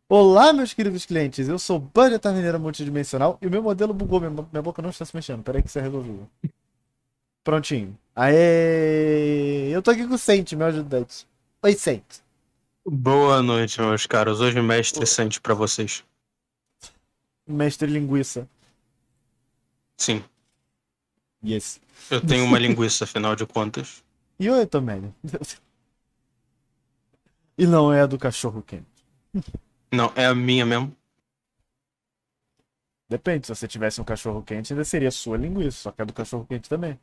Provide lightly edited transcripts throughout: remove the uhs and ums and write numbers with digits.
Olá, meus queridos clientes. Eu sou o Budget Taverneiro Multidimensional e o meu modelo bugou. Minha boca não está se mexendo. Peraí que isso é resolvido. Prontinho. Aê! Eu tô aqui com o Saint, meu ajudante. Oi, Saint. Boa noite, meus caros. Hoje, mestre O Sante pra vocês. mestre linguiça. Sim, Yes. eu tenho uma linguiça, afinal de contas. E oi, Tomélio. E não é a do cachorro quente. Não, é a minha mesmo. Depende, se você tivesse um cachorro quente, ainda seria sua linguiça, só que é do cachorro quente também.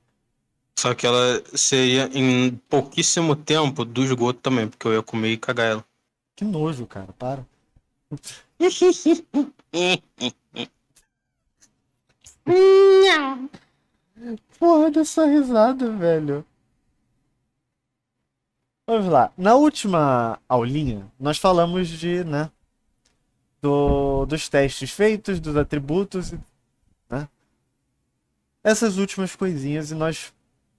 Só que ela seria em pouquíssimo tempo do esgoto também, porque eu ia comer e cagar ela. Que nojo, cara. Para. Porra dessa risada, velho. Vamos lá. Na última aulinha, nós falamos né, dos testes feitos, dos atributos, né? Essas últimas coisinhas e nós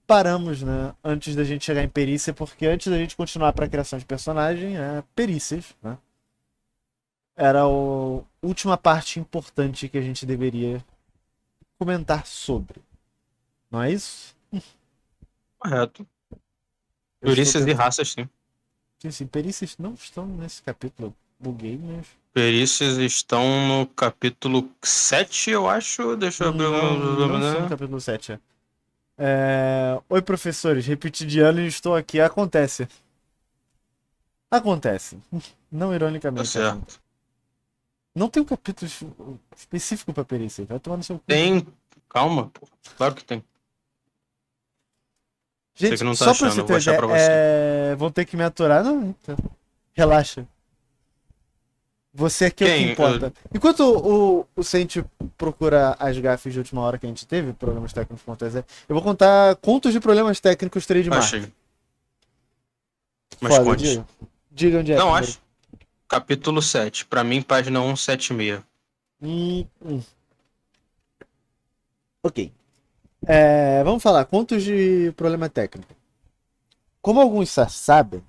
paramos, né, antes da gente chegar em perícia, porque antes da gente continuar para a criação de personagem, perícias, né? Era a última parte importante que a gente deveria comentar sobre. Não é isso? Correto. Eu estou Perícias e tentando. raças, sim. Sim, sim, perícias não estão nesse capítulo. Buguei, mas. Perícias estão no capítulo 7, eu acho. Deixa eu abrir o Não, não estão no meu. capítulo 7. Oi, professores, repeti de ano e estou aqui. Acontece. Acontece. Não Tá ironicamente, acontece. certo. Não tem um capítulo específico pra perícia. Vai tomar no seu cu. Tem. Calma, pô. Claro que tem. Você que Gente, não tá só pra achando, você eu vou ter achar ideia, pra você. vão ter que me aturar. Não, então, relaxa. Você aqui é o que Quem? importa. Enquanto o Sente procura as gafes de última hora que a gente teve, problemas técnicos.exe, eu vou contar contos de problemas técnicos trademark. Achei. Mas Foda, conte. diga. Diga onde é Não primeiro. acho. Capítulo 7. Pra mim, página 176. Hum. Ok. Vamos falar, contos de problema técnico. Como alguns já sabem,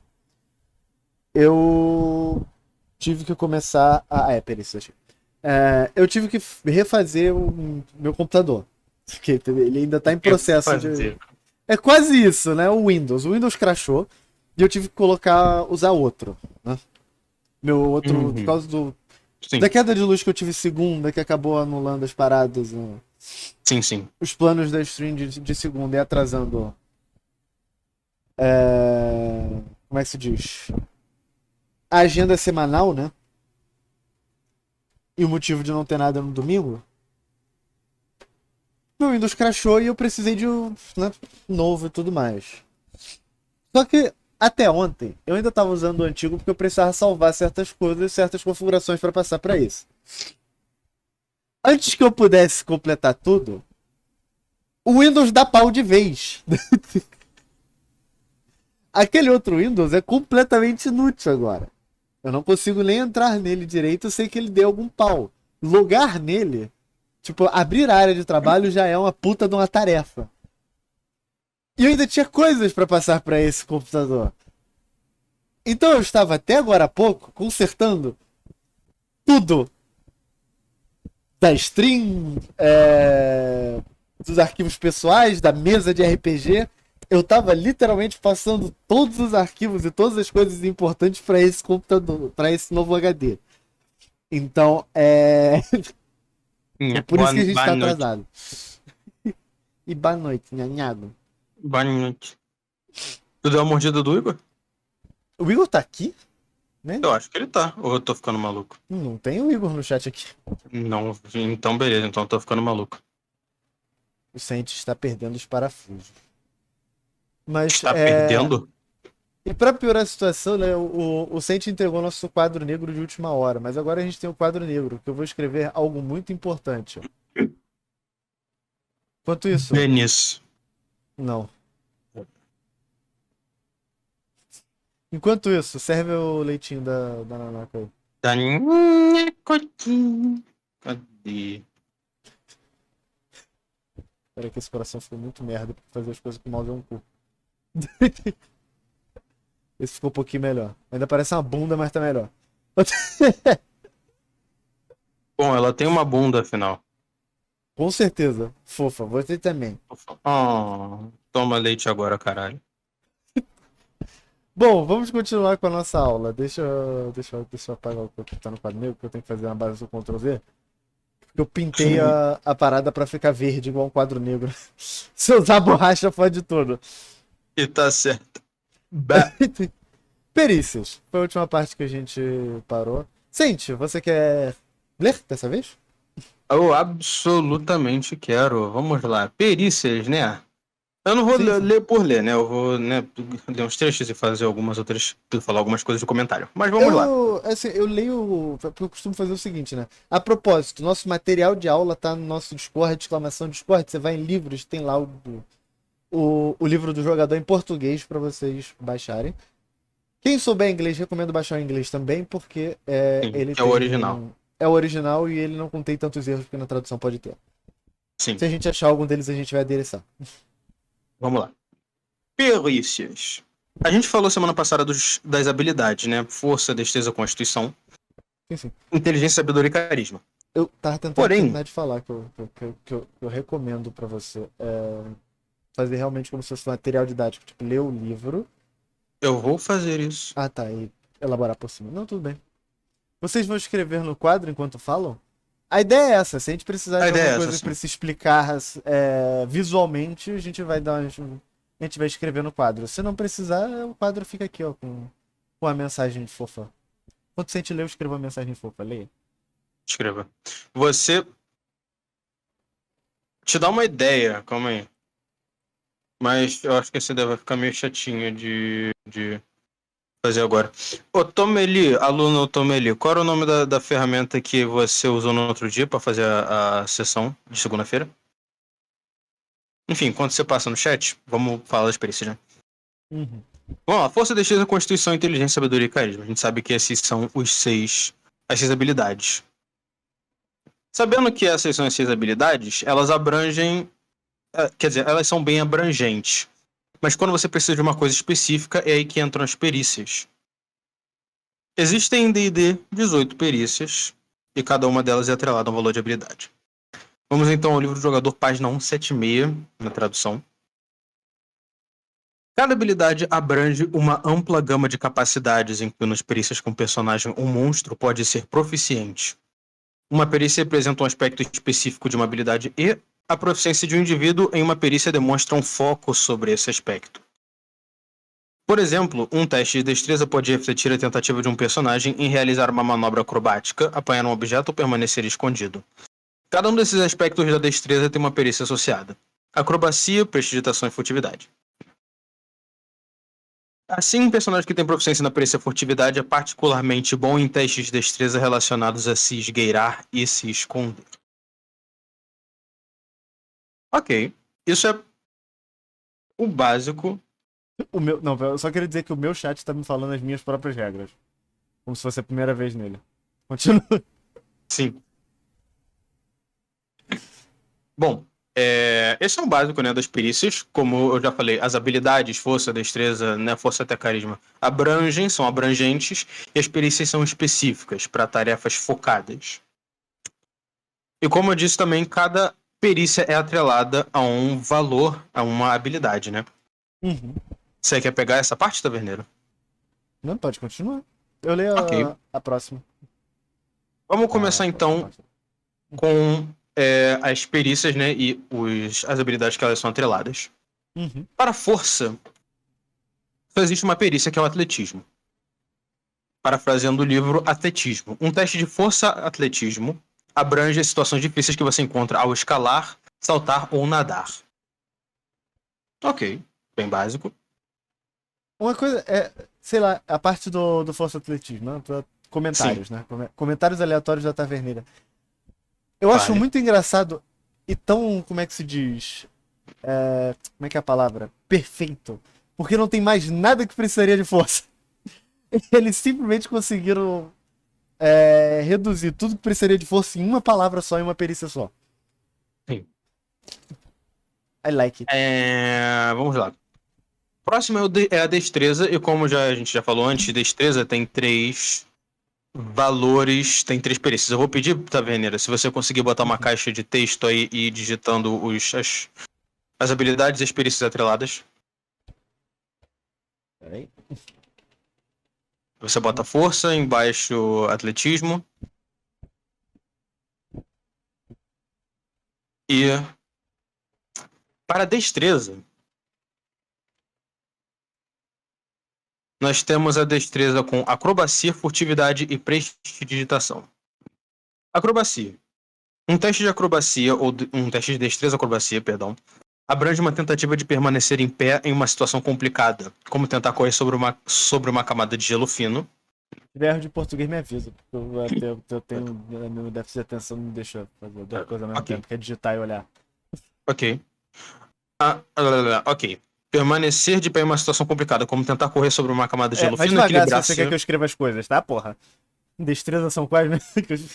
eu tive que começar. Peraí, eu tive que refazer o meu computador. Porque ele ainda está em Eu processo de. fazer. É quase isso, né? O Windows. O Windows crashou e eu tive que usar outro. Né? Meu outro. Por Uhum. causa da Sim, queda de luz que eu tive segunda, que acabou anulando as paradas, né? sim, sim. Os planos da stream de segunda e atrasando. Como é que se diz? A agenda semanal, né? E o motivo de não ter nada no domingo. Meu Windows crashou e eu precisei de um, né, novo e tudo mais. Só que até ontem eu ainda estava usando o antigo porque eu precisava salvar certas coisas, certas configurações para passar para isso. Antes que eu pudesse completar tudo, o Windows dá pau de vez. Aquele outro Windows é completamente inútil agora. Eu não consigo nem entrar nele direito, eu sei que ele deu algum pau. Logar nele, tipo, abrir a área de trabalho já é uma puta de uma tarefa. E eu ainda tinha coisas para passar para esse computador. Então eu estava até agora há pouco consertando tudo da stream, dos arquivos pessoais, da mesa de RPG. Eu estava literalmente passando todos os arquivos e todas as coisas importantes para esse computador, para esse novo HD. Então, é por Boa, isso que a gente boa está noite. atrasado. E boa noite, nhanhado. Boa noite. Tu deu a mordida do Igor? O Igor tá aqui? Né? Eu acho que ele tá. Ou eu tô ficando maluco? Não tem o Igor no chat aqui. Não, então beleza, então eu tô ficando maluco. O Saint está perdendo os parafusos. Mas Está perdendo? E pra piorar a situação, né? O Saint entregou nosso quadro negro de última hora, mas agora a gente tem o quadro negro, que eu vou escrever algo muito importante. Enquanto isso, Denis. não. Enquanto isso, serve o leitinho da Nanaka aí. Da minha cotinha. Cadê? Peraí que esse coração ficou muito merda, porque fazer as coisas com o mouse é um cu. Esse ficou um pouquinho melhor. Ainda parece uma bunda, mas tá melhor. Bom, ela tem uma bunda, afinal. Com certeza. Fofa, você também. Oh, toma leite agora, caralho. Bom, vamos continuar com a nossa aula. Deixa eu apagar o que tá no quadro negro, que eu tenho que fazer uma base do Ctrl Z. Porque eu pintei a parada pra ficar verde, igual um quadro negro. Se eu usar borracha, fode tudo. E tá certo. Bah. Perícias. Foi a última parte que a gente parou. Sente, você quer ler dessa vez? Eu absolutamente quero. Vamos lá. Perícias, né? Eu não vou Sim, sim. ler por ler, né? Eu vou, né, ler uns trechos e fazer algumas outras. Falar algumas coisas no comentário. Mas vamos lá. Eu leio, porque eu costumo fazer o seguinte, né? A propósito, nosso material de aula tá no nosso Discord, exclamação Discord. Você vai em livros, tem lá o livro do jogador em português para vocês baixarem. Quem souber inglês, recomendo baixar o inglês também, porque Sim, ele que é o original. tem. É o original e ele não contém tantos erros que na tradução pode ter. Se Sim, a gente achar algum deles, a gente vai adereçar. vamos lá. Perícias. A gente falou semana passada das habilidades, né? Força, destreza, constituição, Sim, sim. inteligência, sabedoria e carisma. Eu tava tentando Porém, terminar de falar que eu recomendo pra você fazer realmente como se fosse um material didático. Tipo, ler o livro. eu vou fazer isso. Ah, tá. E elaborar por cima. Não, tudo bem. Vocês vão escrever no quadro enquanto falam? A ideia é essa. Se a gente precisar A de ideia alguma é essa, coisa sim. pra se explicar visualmente, a gente vai dar. A gente vai escrever no quadro. Se não precisar, o quadro fica aqui, ó, com a mensagem fofa. Quando você lê, eu escrevo a mensagem fofa. Leia. Escreva. Você te dá uma ideia, calma aí. Mas eu acho que essa ideia vai ficar meio chatinha de fazer agora. Ô, Tomeli, aluno Tomeli, qual era o nome da ferramenta que você usou no outro dia para fazer a sessão de segunda-feira? Enfim, enquanto você passa no chat, vamos falar das perícias, né? Uhum. Bom, a força, destreza, constituição, inteligência, sabedoria e carisma. A gente sabe que esses são as seis habilidades. Sabendo que essas são as seis habilidades, elas abrangem. Quer dizer, elas são bem abrangentes. Mas quando você precisa de uma coisa específica, é aí que entram as perícias. Existem em D&D 18 perícias, e cada uma delas é atrelada a um valor de habilidade. Vamos então ao livro do jogador, página 176, na tradução. Cada habilidade abrange uma ampla gama de capacidades, incluindo as perícias com personagem ou monstro pode ser proficiente. Uma perícia representa um aspecto específico de uma habilidade e a proficiência de um indivíduo em uma perícia demonstra um foco sobre esse aspecto. Por exemplo, um teste de destreza pode refletir a tentativa de um personagem em realizar uma manobra acrobática, apanhar um objeto ou permanecer escondido. Cada um desses aspectos da destreza tem uma perícia associada: acrobacia, prestidigitação e furtividade. Assim, um personagem que tem proficiência na perícia furtividade é particularmente bom em testes de destreza relacionados a se esgueirar e se esconder. Ok, isso é o básico. Não, eu só queria dizer que o meu chat tá me falando as minhas próprias regras. Como se fosse a primeira vez nele. Continua. Sim. Bom, esse é o básico, né, das perícias. Como eu já falei, as habilidades, força, destreza, né, força até carisma, são abrangentes, e as perícias são específicas para tarefas focadas. E como eu disse também, cada perícia é atrelada a um valor, a uma habilidade, né? Uhum. Você quer pegar essa parte, Taverneiro? Não, pode continuar. Eu leio Ok. a próxima. Vamos A começar próxima então parte. com as perícias, né, e as habilidades que elas são atreladas. Uhum. Para a força, só existe uma perícia que é o atletismo. Parafraseando o livro Atletismo. Um teste de força-atletismo abrange as situações difíceis que você encontra ao escalar, saltar ou nadar. Ok, bem básico. Uma coisa sei lá, a parte do Força Atletismo, né? Sim, Comentários, né? Comentários aleatórios da Taverneira. Eu acho vale. muito engraçado e tão, como é que se diz? Como é que é a palavra? Perfeito. Porque não tem mais nada que precisaria de força. Eles simplesmente conseguiram reduzir tudo que precisaria de força em uma palavra só, em uma perícia só. Sim. I like it. Vamos lá. Próximo é a destreza, e como a gente já falou antes, destreza tem três valores, tem 3 perícias. Eu vou pedir, Taverneira, se você conseguir botar uma caixa de texto aí e ir digitando as habilidades e as perícias atreladas. Peraí. Você bota força, embaixo atletismo. E para destreza, nós temos a destreza com acrobacia, furtividade e prestidigitação. Acrobacia. Um teste de acrobacia, ou um teste de destreza acrobacia, perdão, abrange uma tentativa de permanecer em pé em uma situação complicada, como tentar correr sobre uma camada de gelo fino. Se tiver erro de português, me avisa, porque eu tenho. Meu déficit de atenção não me deixa fazer duas coisas ao mesmo tempo, que é digitar e olhar. Ok. Ok. Permanecer de pé em uma situação complicada, como tentar correr sobre uma camada de gelo Vai fino, devagar se equilibrar-se. você quer que eu escreva as coisas, tá, porra? Destreza são quais mesmo?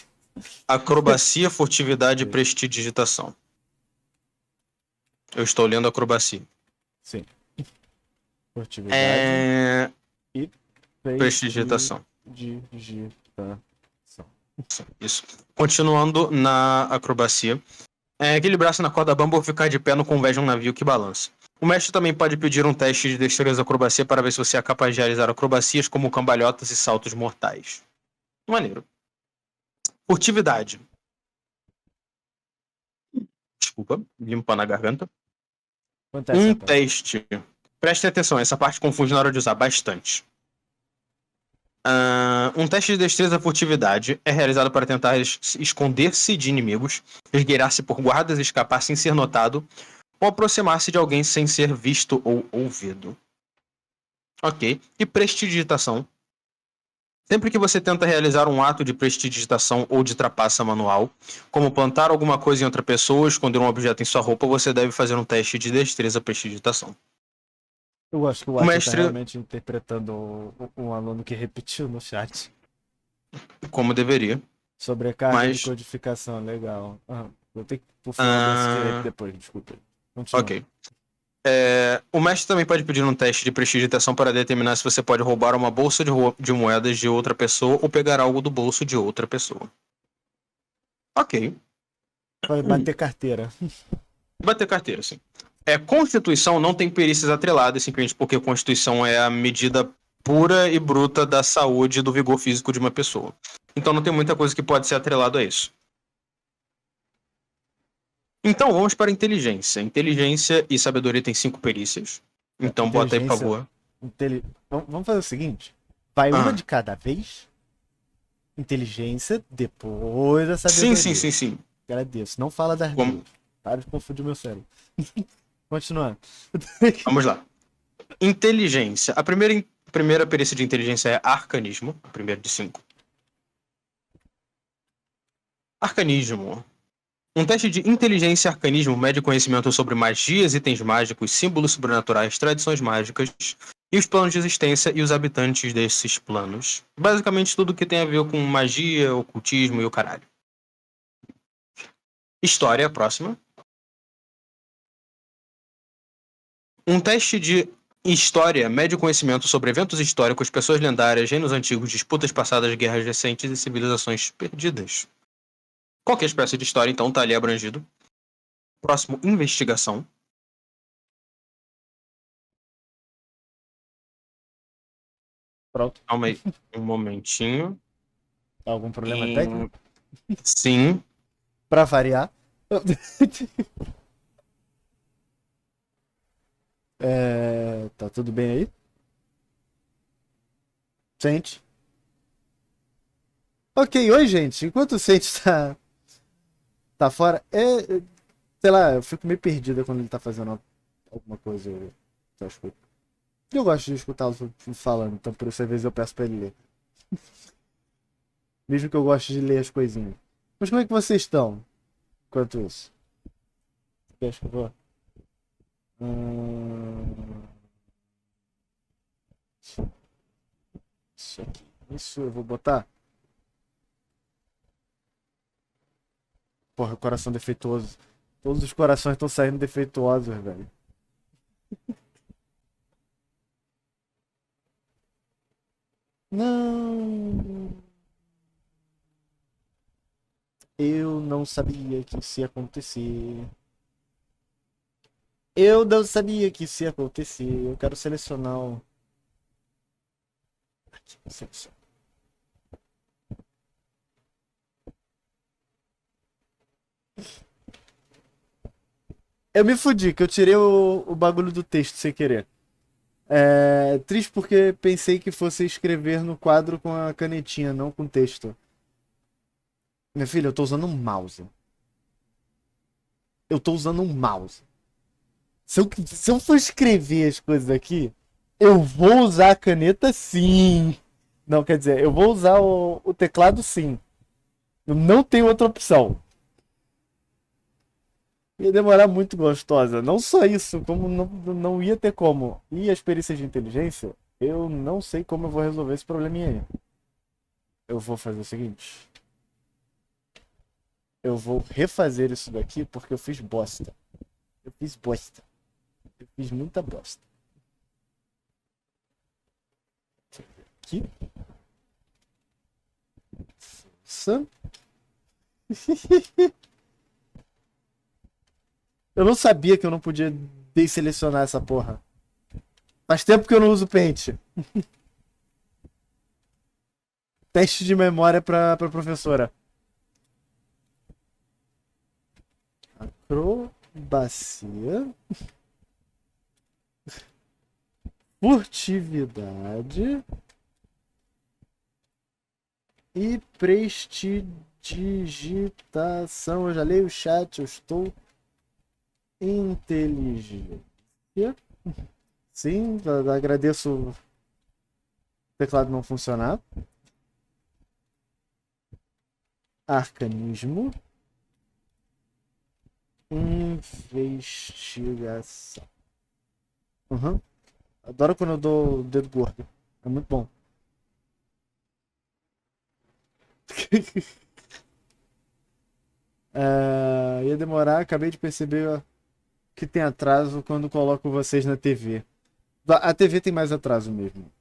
Acrobacia, furtividade e prestidigitação. Eu estou lendo acrobacia. Sim. Furtividade e prestidigitação. Prestidigitação. Isso. Continuando na acrobacia. Equilibrar-se na corda bamba ou ficar de pé no convés de um navio que balança. O mestre também pode pedir um teste de destreza acrobacia para ver se você é capaz de realizar acrobacias como cambalhotas e saltos mortais. Maneiro. Furtividade. Desculpa, limpando a garganta. Acontece, rapaz. Teste. Preste atenção, essa parte confunde na hora de usar bastante. Um teste de destreza e furtividade é realizado para tentar esconder-se de inimigos, esgueirar-se por guardas, escapar sem ser notado ou aproximar-se de alguém sem ser visto ou ouvido. Ok. E prestidigitação. Sempre que você tenta realizar um ato de prestidigitação ou de trapaça manual, como plantar alguma coisa em outra pessoa ou esconder um objeto em sua roupa, você deve fazer um teste de destreza prestidigitação. Eu acho que o O Watson tá mestre, realmente interpretando um aluno que repetiu no chat. como deveria, Sobrecarga de mas... codificação, legal. Vou ter que por final desse direito depois, desculpa. Continua. Ok. O mestre também pode pedir um teste de prestidigitação para determinar se você pode roubar uma bolsa de moedas de outra pessoa ou pegar algo do bolso de outra pessoa. Ok. Vai bater carteira. Bater carteira, sim. Constituição não tem perícias atreladas, simplesmente porque Constituição é a medida pura e bruta da saúde e do vigor físico de uma pessoa. Então não tem muita coisa que pode ser atrelado a isso. Então vamos para inteligência. Inteligência e sabedoria tem 5 perícias. Então bota aí, por favor. Vamos fazer o seguinte. Vai uma de cada vez. Inteligência, depois a sabedoria. Sim. Agradeço. Não fala das duas. Para de confundir meu cérebro. Continuando. Vamos lá. Inteligência. A primeira perícia de inteligência é arcanismo. A primeira de 5. Arcanismo. Um teste de inteligência e arcanismo mede conhecimento sobre magias, itens mágicos, símbolos sobrenaturais, tradições mágicas e os planos de existência e os habitantes desses planos. Basicamente tudo que tem a ver com magia, ocultismo e o caralho. História, próxima. Um teste de história mede conhecimento sobre eventos históricos, pessoas lendárias, reinos antigos, disputas passadas, guerras recentes e civilizações perdidas. Qualquer espécie de história, então, tá ali abrangido. Próximo, investigação. Pronto. Calma aí, um momentinho. Algum problema técnico? Sim. Pra variar. Tá tudo bem aí? Sente. Ok, oi gente. Enquanto o Sente tá fora, sei lá, eu fico meio perdida quando ele tá fazendo alguma coisa. Eu gosto de escutá-lo falando, então por isso às vezes eu peço pra ele ler. Mesmo que eu goste de ler as coisinhas. Mas como é que vocês estão? Enquanto isso. Acho que eu vou. Isso aqui. Isso eu vou botar. Porra, coração defeituoso. Todos os corações estão saindo defeituosos, velho. Não. Eu não sabia que isso ia acontecer. Eu não sabia que isso ia acontecer. Eu quero selecionar o. Aqui, selecionar. Eu me fudi, que eu tirei o bagulho do texto sem querer. Triste porque pensei que fosse escrever no quadro com a canetinha, não com texto. Minha filha, eu tô usando um mouse. Eu tô usando um mouse. Se eu for escrever as coisas aqui, eu vou usar a caneta sim. Não, quer dizer, eu vou usar o teclado sim. Eu não tenho outra opção. Ia demorar muito gostosa. Não só isso, como não ia ter como. E as perícias de inteligência, eu não sei como eu vou resolver esse probleminha aí. Eu vou fazer o seguinte. Eu vou refazer isso daqui porque eu fiz bosta. Eu fiz bosta. Eu fiz muita bosta. Aqui. Sam. Eu não sabia que eu não podia desselecionar essa porra. Faz tempo que eu não uso Paint. Teste de memória pra professora. Acrobacia. Furtividade. E prestidigitação. Eu já leio o chat, eu estou inteligente. Sim, agradeço o teclado não funcionar. Arcanismo. Investigação. Uhum. Adoro quando eu dou o dedo gordo. É muito bom. Ia demorar, acabei de perceber que tem atraso quando coloco vocês na TV. A TV tem mais atraso mesmo.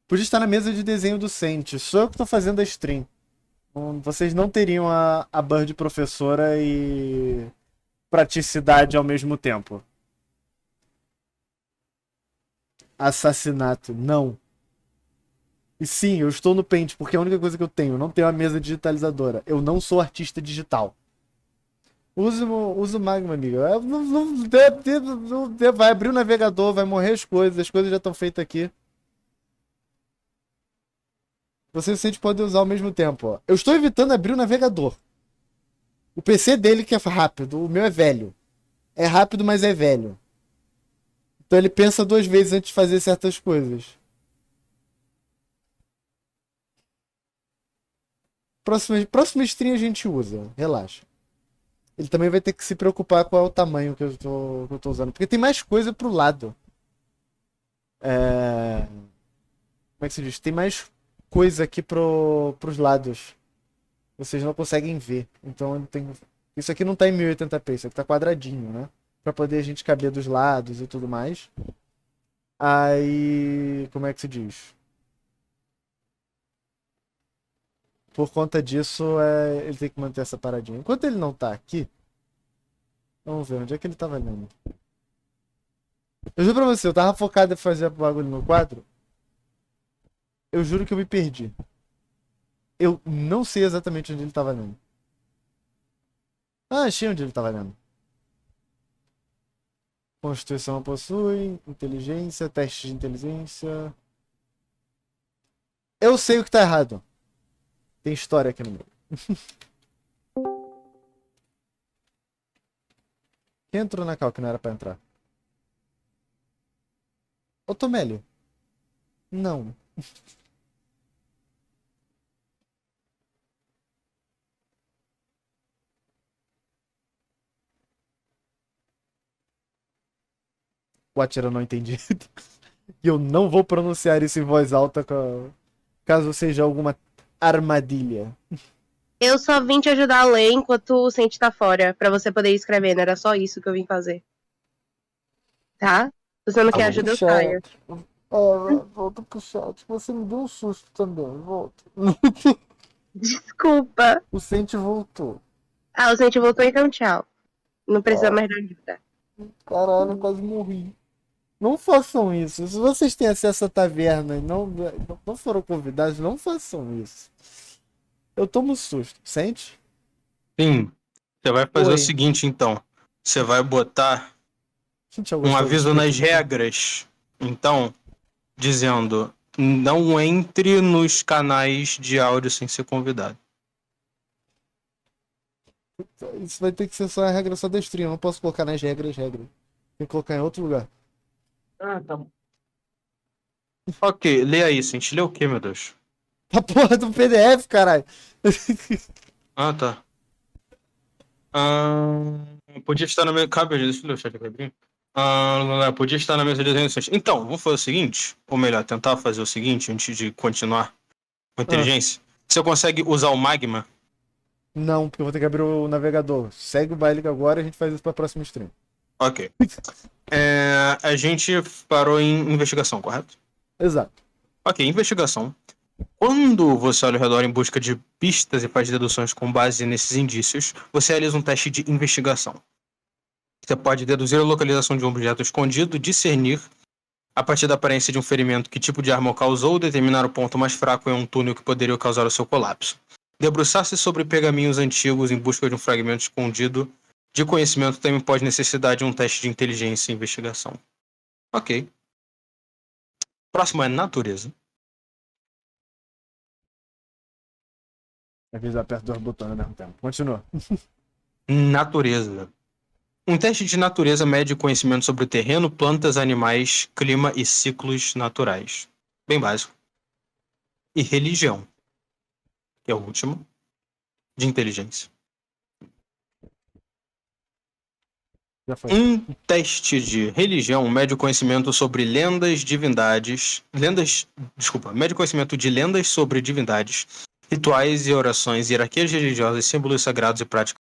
Podia estar na mesa de desenho do Sente. Sou eu que tô fazendo a stream. Vocês não teriam a Bird professora e praticidade ao mesmo tempo. Assassinato. Não. E sim, eu estou no Paint, porque é a única coisa que eu tenho. Eu não tenho a mesa digitalizadora. Eu não sou artista digital. Usa o Magma, amiga. Vai abrir o navegador, vai morrer as coisas já estão feitas aqui. Você e o Sente podem usar ao mesmo tempo. Ó. Eu estou evitando abrir o navegador. O PC dele que é rápido, o meu é velho. É rápido, mas é velho. Então ele pensa duas vezes antes de fazer certas coisas. Próxima stream a gente usa. Relaxa. Ele também vai ter que se preocupar com o tamanho que eu tô usando. Porque tem mais coisa pro lado. Como é que se diz? Tem mais coisa aqui pros lados. Vocês não conseguem ver. Então ele tem. Isso aqui não tá em 1080p, isso aqui tá quadradinho, né? Pra poder a gente caber dos lados e tudo mais. Aí. Como é que se diz? Por conta disso, ele tem que manter essa paradinha. Enquanto ele não tá aqui. Vamos ver, onde é que ele tava lendo? Eu juro pra você, eu tava focado em fazer bagulho no quadro. Eu juro que eu me perdi. Eu não sei exatamente onde ele tava lendo. Ah, achei onde ele tava lendo. Constituição possui, inteligência, teste de inteligência. Eu sei o que tá errado. Tem história aqui no meio. Quem entrou na cal que não era pra entrar? Ô, Tomélio. Não. O Atira não entendi. E eu não vou pronunciar isso em voz alta caso seja alguma armadilha. Eu só vim te ajudar a ler enquanto o Sente tá fora, pra você poder ir escrevendo. Era só isso que eu vim fazer. Tá? Se você não quer ajuda, eu saio. Volta pro chat. Você me deu um susto também. Volta. Desculpa. O Sente voltou. Ah, o Sente voltou, então tchau. Não precisa mais da ajuda. Caralho, quase morri. Não façam isso. Se vocês têm acesso à taverna e não foram convidados, não façam isso. Eu tomo susto. Sente? Sim. Você vai fazer Oi. o seguinte, então. Você vai botar Gente, eu um gostei aviso disso nas aqui. regras. Então, dizendo: não entre nos canais de áudio sem ser convidado. Isso vai ter que ser só a regra só da stream. Eu não posso colocar nas regras. Tem que colocar em outro lugar. Ah, tá bom. Ok, lê aí, gente. Lê o quê, meu Deus? A porra do PDF, caralho. Ah, tá. Podia estar na mesa. Cabe, deixa eu ler o chat aqui, rapidinho. Podia estar na mesa de desenhos. Então, vamos fazer o seguinte, ou melhor, tentar fazer o seguinte antes de continuar com a inteligência. Você consegue usar o Magma? Não, porque eu vou ter que abrir o navegador. Segue o baile agora e a gente faz isso pra próxima stream. Ok. A gente parou em investigação, correto? Exato. Ok, investigação. Quando você olha ao redor em busca de pistas e faz deduções com base nesses indícios, você realiza um teste de investigação. Você pode deduzir a localização de um objeto escondido, discernir, a partir da aparência de um ferimento, que tipo de arma o causou, determinar o ponto mais fraco em um túnel que poderia causar o seu colapso. Debruçar-se sobre pergaminhos antigos em busca de um fragmento escondido de conhecimento também pode necessitar de um teste de inteligência e investigação. Ok. Próximo é natureza. Às vezes eu aperto dois botões ao mesmo tempo. Continua. Natureza. Um teste de natureza mede o conhecimento sobre o terreno, plantas, animais, clima e ciclos naturais. Bem básico. E religião, que é o último, de inteligência. Já foi. Um teste de religião mede o conhecimento sobre mede o conhecimento de lendas sobre divindades, rituais e orações, hierarquias religiosas, símbolos sagrados e práticas.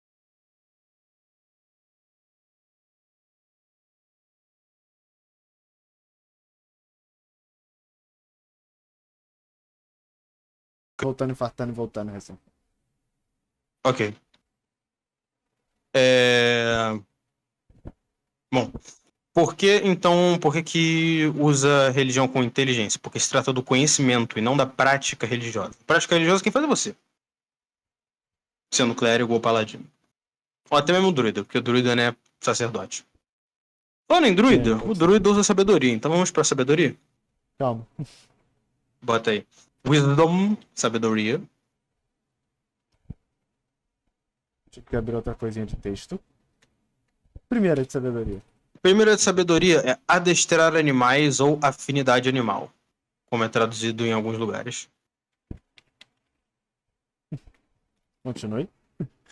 Voltando, infartando e voltando, assim. Ok. Bom, por que usa religião com inteligência? Porque se trata do conhecimento e não da prática religiosa. Prática religiosa quem faz é você. Sendo clérigo ou paladino. Ou até mesmo druida, porque o druida não é sacerdote. Falando em druida, o druida usa sabedoria, então vamos pra sabedoria? Calma. Bota aí. Wisdom, sabedoria. Tive que abrir outra coisinha de texto. Primeira de sabedoria. Primeira de sabedoria é adestrar animais ou afinidade animal, como é traduzido em alguns lugares. Continue.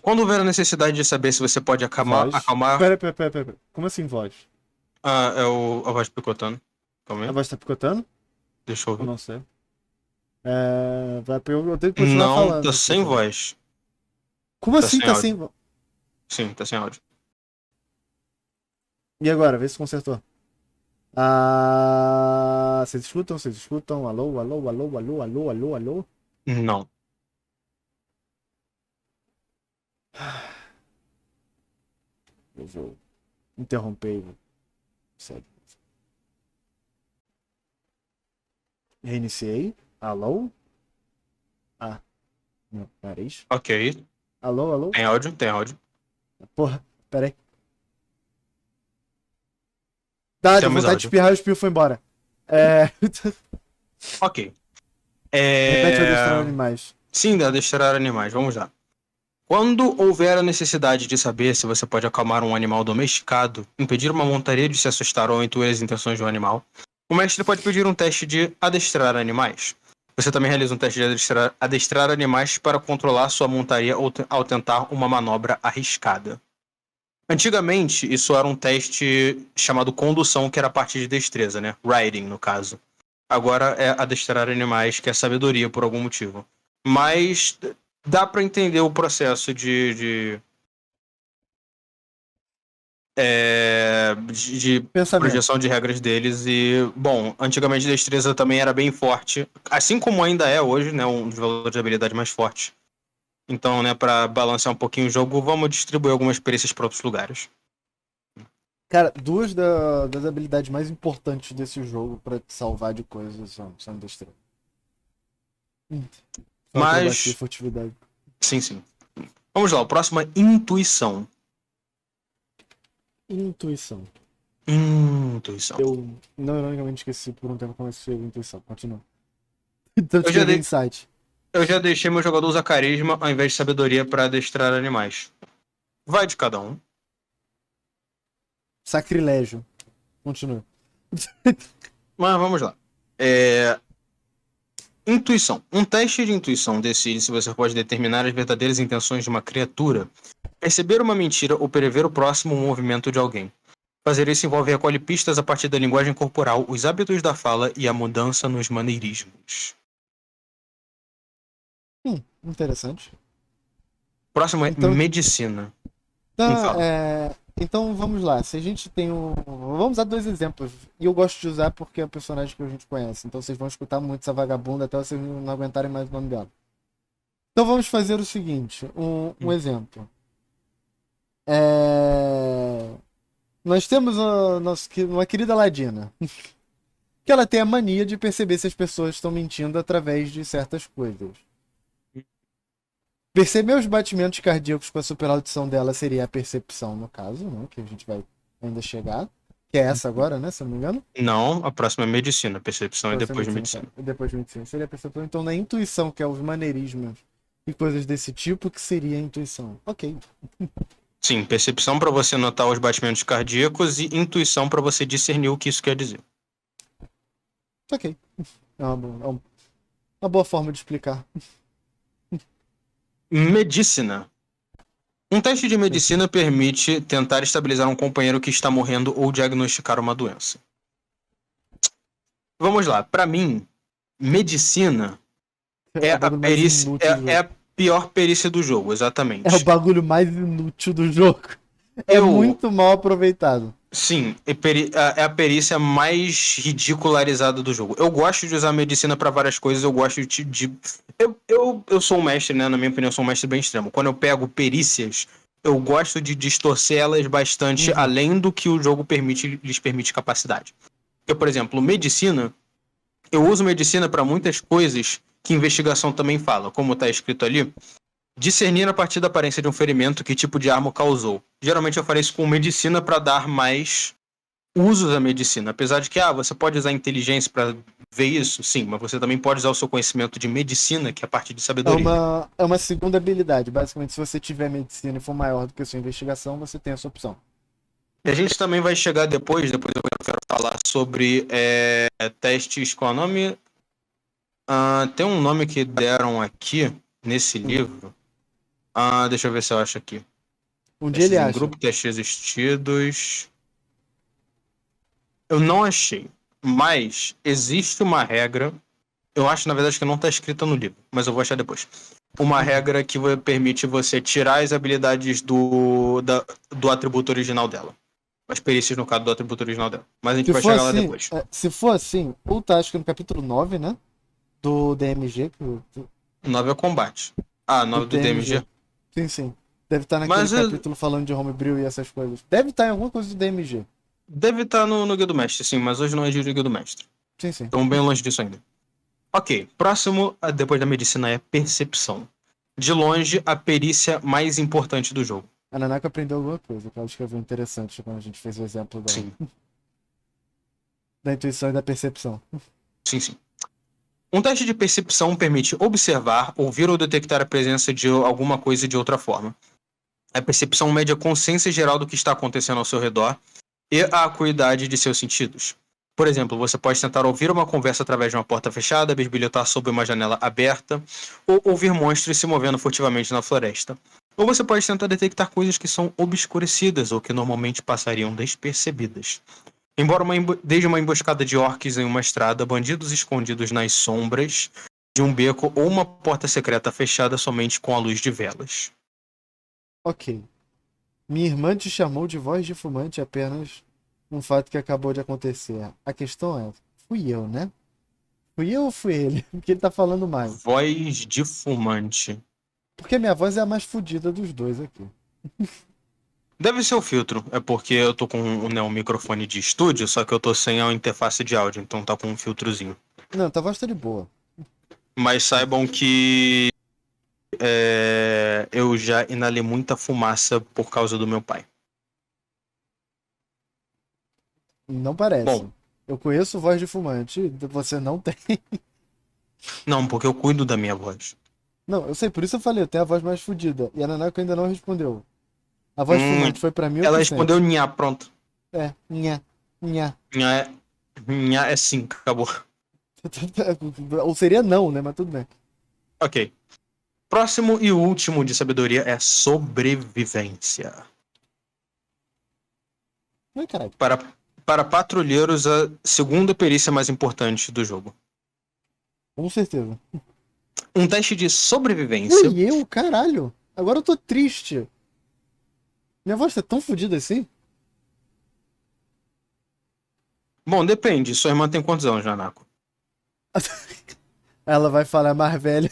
Quando houver a necessidade de saber se você pode acalmar... Pera. Como assim voz? É a voz picotando. Calma A aí. voz tá picotando? Deixa eu Eu ver. não sei. Eu tenho que continuar falando. Não, tá sem voz. Como assim sem tá áudio. sem voz? Sim, tá sem áudio. E agora? Vê se consertou. Vocês escutam? Alô? Não. Eu vou interromper. Sério. Reiniciei. Alô? Não, nariz. Ok. Alô? Tem áudio. Porra, peraí. Deu Temos vontade de áudio. espirrar e o espirro foi embora. Ok. Repete adestrar animais. Sim, adestrar animais. Vamos lá. Quando houver a necessidade de saber se você pode acalmar um animal domesticado, impedir uma montaria de se assustar ou intuir as intenções do animal, o mestre pode pedir um teste de adestrar animais. Você também realiza um teste de adestrar animais para controlar sua montaria ao tentar uma manobra arriscada. Antigamente, isso era um teste chamado condução, que era a parte de destreza, né? Riding, no caso. Agora é adestrar animais, que é sabedoria por algum motivo. Mas dá pra entender o processo de projeção de regras deles. E, bom, antigamente destreza também era bem forte. Assim como ainda é hoje, né? Um dos valores de habilidade mais forte Então, né, pra balancear um pouquinho o jogo, vamos distribuir algumas perícias pra outros lugares. Cara, duas das habilidades mais importantes desse jogo pra te salvar de coisas são destreza. Acrobacia e Mas, furtividade. sim. Vamos lá, o próximo é intuição. Intuição. Intuição. Eu não ironicamente esqueci por um tempo como se chega intuição. Continua. Então Eu já escrevi dei- insight. Eu já deixei meu jogador usar carisma ao invés de sabedoria pra adestrar animais. Vai de cada um. Sacrilégio. Continua. Mas vamos lá. Intuição. Um teste de intuição decide se você pode determinar as verdadeiras intenções de uma criatura, perceber uma mentira ou prever o próximo movimento de alguém. Fazer isso envolve recolhe pistas a partir da linguagem corporal, os hábitos da fala e a mudança nos maneirismos. Interessante. Próximo é Então- medicina. Então, Fala. então vamos lá. Se a gente tem um. Vamos usar dois exemplos. E eu gosto de usar porque é um personagem que a gente conhece. Então vocês vão escutar muito essa vagabunda até vocês não aguentarem mais o nome dela. Então vamos fazer o seguinte: um exemplo. Nós temos uma querida Ladina. Que ela tem a mania de perceber se as pessoas estão mentindo através de certas coisas. Perceber os batimentos cardíacos com a superaudição dela seria a percepção, no caso, né? Que a gente vai ainda chegar. Que é essa agora, né? Se eu não me engano. Não, a próxima é medicina. Percepção é depois de medicina. Depois de medicina. Seria a percepção. Então, na intuição, que é os maneirismos e coisas desse tipo, que seria a intuição. Ok. Sim, percepção para você notar os batimentos cardíacos e intuição para você discernir o que isso quer dizer. Ok. É uma boa forma de explicar. Medicina. Um teste de medicina permite tentar estabilizar um companheiro que está morrendo ou diagnosticar uma doença. Vamos lá. Para mim, medicina é o a bagulho mais perícia, inútil do jogo. é a pior perícia do jogo, exatamente. É o bagulho mais inútil do jogo. É muito mal aproveitado. Sim, é a perícia mais ridicularizada do jogo. Eu gosto de usar medicina pra várias coisas, eu gosto eu sou um mestre, né? Na minha opinião, eu sou um mestre bem extremo. Quando eu pego perícias, eu gosto de distorcer elas bastante além do que o jogo lhes permite capacidade. Eu, por exemplo, medicina, eu uso medicina pra muitas coisas que investigação também fala, como tá escrito ali. Discernir a partir da aparência de um ferimento que tipo de arma causou. Geralmente eu farei isso com medicina para dar mais usos à medicina. Apesar de que você pode usar inteligência para ver isso, sim, mas você também pode usar o seu conhecimento de medicina, que é a parte de sabedoria. É uma segunda habilidade. Basicamente, se você tiver medicina e for maior do que a sua investigação, você tem essa opção. E a gente também vai chegar depois eu quero falar sobre testes, qual é o nome? Tem um nome que deram aqui nesse livro. Deixa eu ver se eu acho aqui. Um dia ele acha. Grupo, testes existidos. Eu não achei. Mas existe uma regra. Eu acho, na verdade, que não está escrita no livro. Mas eu vou achar depois. Uma regra que permite você tirar as habilidades do atributo original dela. As perícias, no caso, do atributo original dela. Mas a gente vai chegar lá depois. Se for assim, ou tá, acho que no capítulo 9, né? Do DMG. 9 é o combate. 9 do DMG? Sim. Deve estar naquele capítulo falando de homebrew e essas coisas. Deve estar em alguma coisa do DMG. Deve estar no Guia do Mestre, sim, mas hoje não é de Guia do Mestre. Sim. Estamos bem longe disso ainda. Ok, próximo, depois da medicina, é percepção. De longe, a perícia mais importante do jogo. A Nanaka aprendeu alguma coisa, que ela escreveu interessante quando a gente fez o exemplo da intuição e da percepção. Sim. Um teste de percepção permite observar, ouvir ou detectar a presença de alguma coisa de outra forma. A percepção mede a consciência geral do que está acontecendo ao seu redor e a acuidade de seus sentidos. Por exemplo, você pode tentar ouvir uma conversa através de uma porta fechada, bisbilhotar sob uma janela aberta, ou ouvir monstros se movendo furtivamente na floresta. Ou você pode tentar detectar coisas que são obscurecidas ou que normalmente passariam despercebidas. Embora desde uma emboscada de orques em uma estrada, bandidos escondidos nas sombras de um beco ou uma porta secreta fechada somente com a luz de velas. Ok. Minha irmã te chamou de voz de fumante apenas um fato que acabou de acontecer. A questão é, fui eu, né? Fui eu ou fui ele? Porque ele tá falando mais. Voz de fumante. Porque minha voz é a mais fodida dos dois aqui. Deve ser o filtro. É porque eu tô com um microfone de estúdio, só que eu tô sem a interface de áudio, então tá com um filtrozinho. Não, tua voz tá de boa. Mas saibam que eu já inalei muita fumaça por causa do meu pai. Não parece. Bom. Eu conheço voz de fumante, você não tem. Não, porque eu cuido da minha voz. Não, eu sei, por isso eu falei, eu tenho a voz mais fodida. E a Nanako ainda não respondeu. A voz fumante foi pra mim ou Ela pro respondeu nha, pronto. É, nha, nha. Nha é sim, acabou. Ou seria não, né? Mas tudo bem. Ok. Próximo e último de sabedoria é sobrevivência. Ai, caralho. Para patrulheiros, a segunda perícia mais importante do jogo. Com certeza. Um teste de sobrevivência. Ui, eu, caralho. Agora eu tô triste. Minha voz tá tão fodida assim? Bom, depende. Sua irmã tem quantos anos, Janako? Ela vai falar mais velha.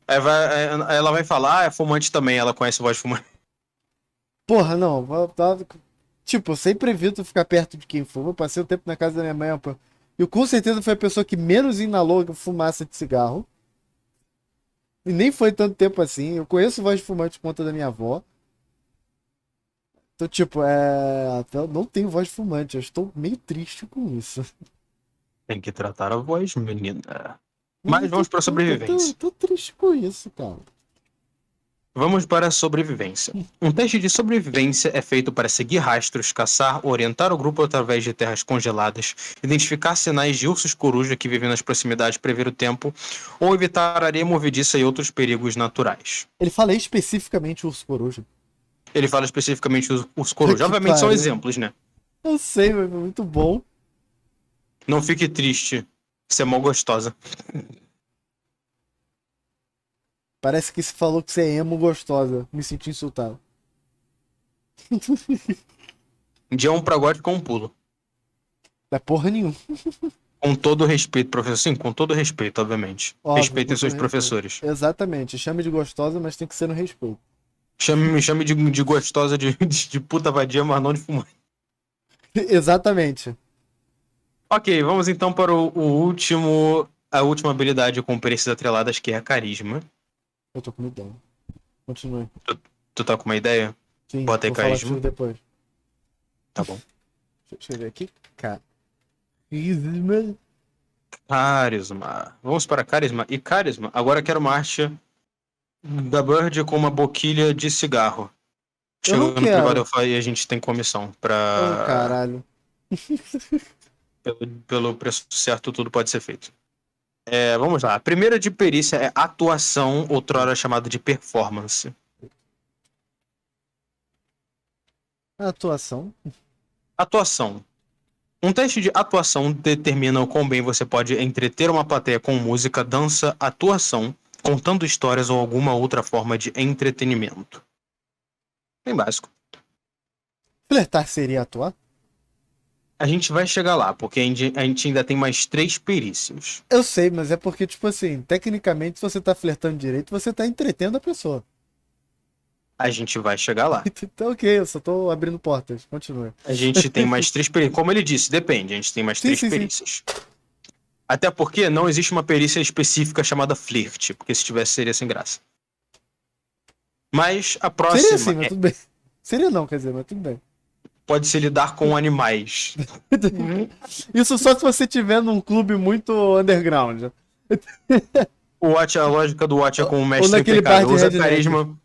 Ela vai falar, é fumante também, ela conhece voz de fumante. Porra, não. Tipo, eu sempre evito ficar perto de quem fuma. Eu passei o tempo na casa da minha mãe. Pô. E com certeza foi a pessoa que menos inalou fumaça de cigarro. E nem foi tanto tempo assim. Eu conheço voz de fumante por conta da minha avó. Então, tipo, eu não tenho voz de fumante. Eu estou meio triste com isso. Tem que tratar a voz, menina. Mas vamos para a sobrevivência. Tô triste com isso, cara. Vamos para a sobrevivência. Um teste de sobrevivência é feito para seguir rastros, caçar, orientar o grupo através de terras congeladas, identificar sinais de ursos-coruja que vivem nas proximidades, prever o tempo, ou evitar areia movediça e outros perigos naturais. Ele fala especificamente urso-coruja. Ele fala especificamente os corujas. Obviamente são exemplos, né? Eu sei, mas foi muito bom. Não fique triste. Você é mó gostosa. Parece que se falou que você é emo gostosa. Me senti insultado. Dia 1 pra God com um pulo. Não é porra nenhuma. Com todo respeito, professor. Sim, com todo respeito, obviamente. Óbvio, Respeitem com seus todo professores. respeito. Exatamente. Chame de gostosa, mas tem que ser no respeito. Me chame de gostosa de puta vadia, mas não de fumante. Exatamente. Ok, vamos então para a última habilidade com perícias atreladas, que é a carisma. Eu tô com uma ideia. Continue. Tu tá com uma ideia? Sim, Bota aí vou falar carisma. contigo depois. Tá bom. Deixa eu ver aqui. Carisma. Carisma. Vamos para carisma. E carisma, agora quero uma arte da Bird com uma boquilha de cigarro. Eu não Chegando no quero. privado e a gente tem comissão pra... Oh, caralho. Pelo preço certo, tudo pode ser feito. Vamos lá. A primeira de perícia é atuação, outrora chamada de performance. Atuação. Atuação. Um teste de atuação determina o quão bem você pode entreter uma plateia com música, dança, atuação, contando histórias ou alguma outra forma de entretenimento. Bem básico. Flertar seria atuar? A gente vai chegar lá, porque a gente ainda tem mais 3 perícias. Eu sei, mas é porque, tipo assim, tecnicamente, se você tá flertando direito, você tá entretendo a pessoa. A gente vai chegar lá. Então, ok, eu só tô abrindo portas. Continua. A gente tem mais 3 perícias. Como ele disse, depende. A gente tem mais 3 perícias. Até porque não existe uma perícia específica chamada flirt, porque se tivesse seria sem graça. Mas a próxima... Seria sim, mas tudo bem. Seria não, quer dizer, mas tudo bem. Pode se lidar com animais. Isso só se você tiver num clube muito underground. A lógica do Watch é com o mestre naquele bar impecável. de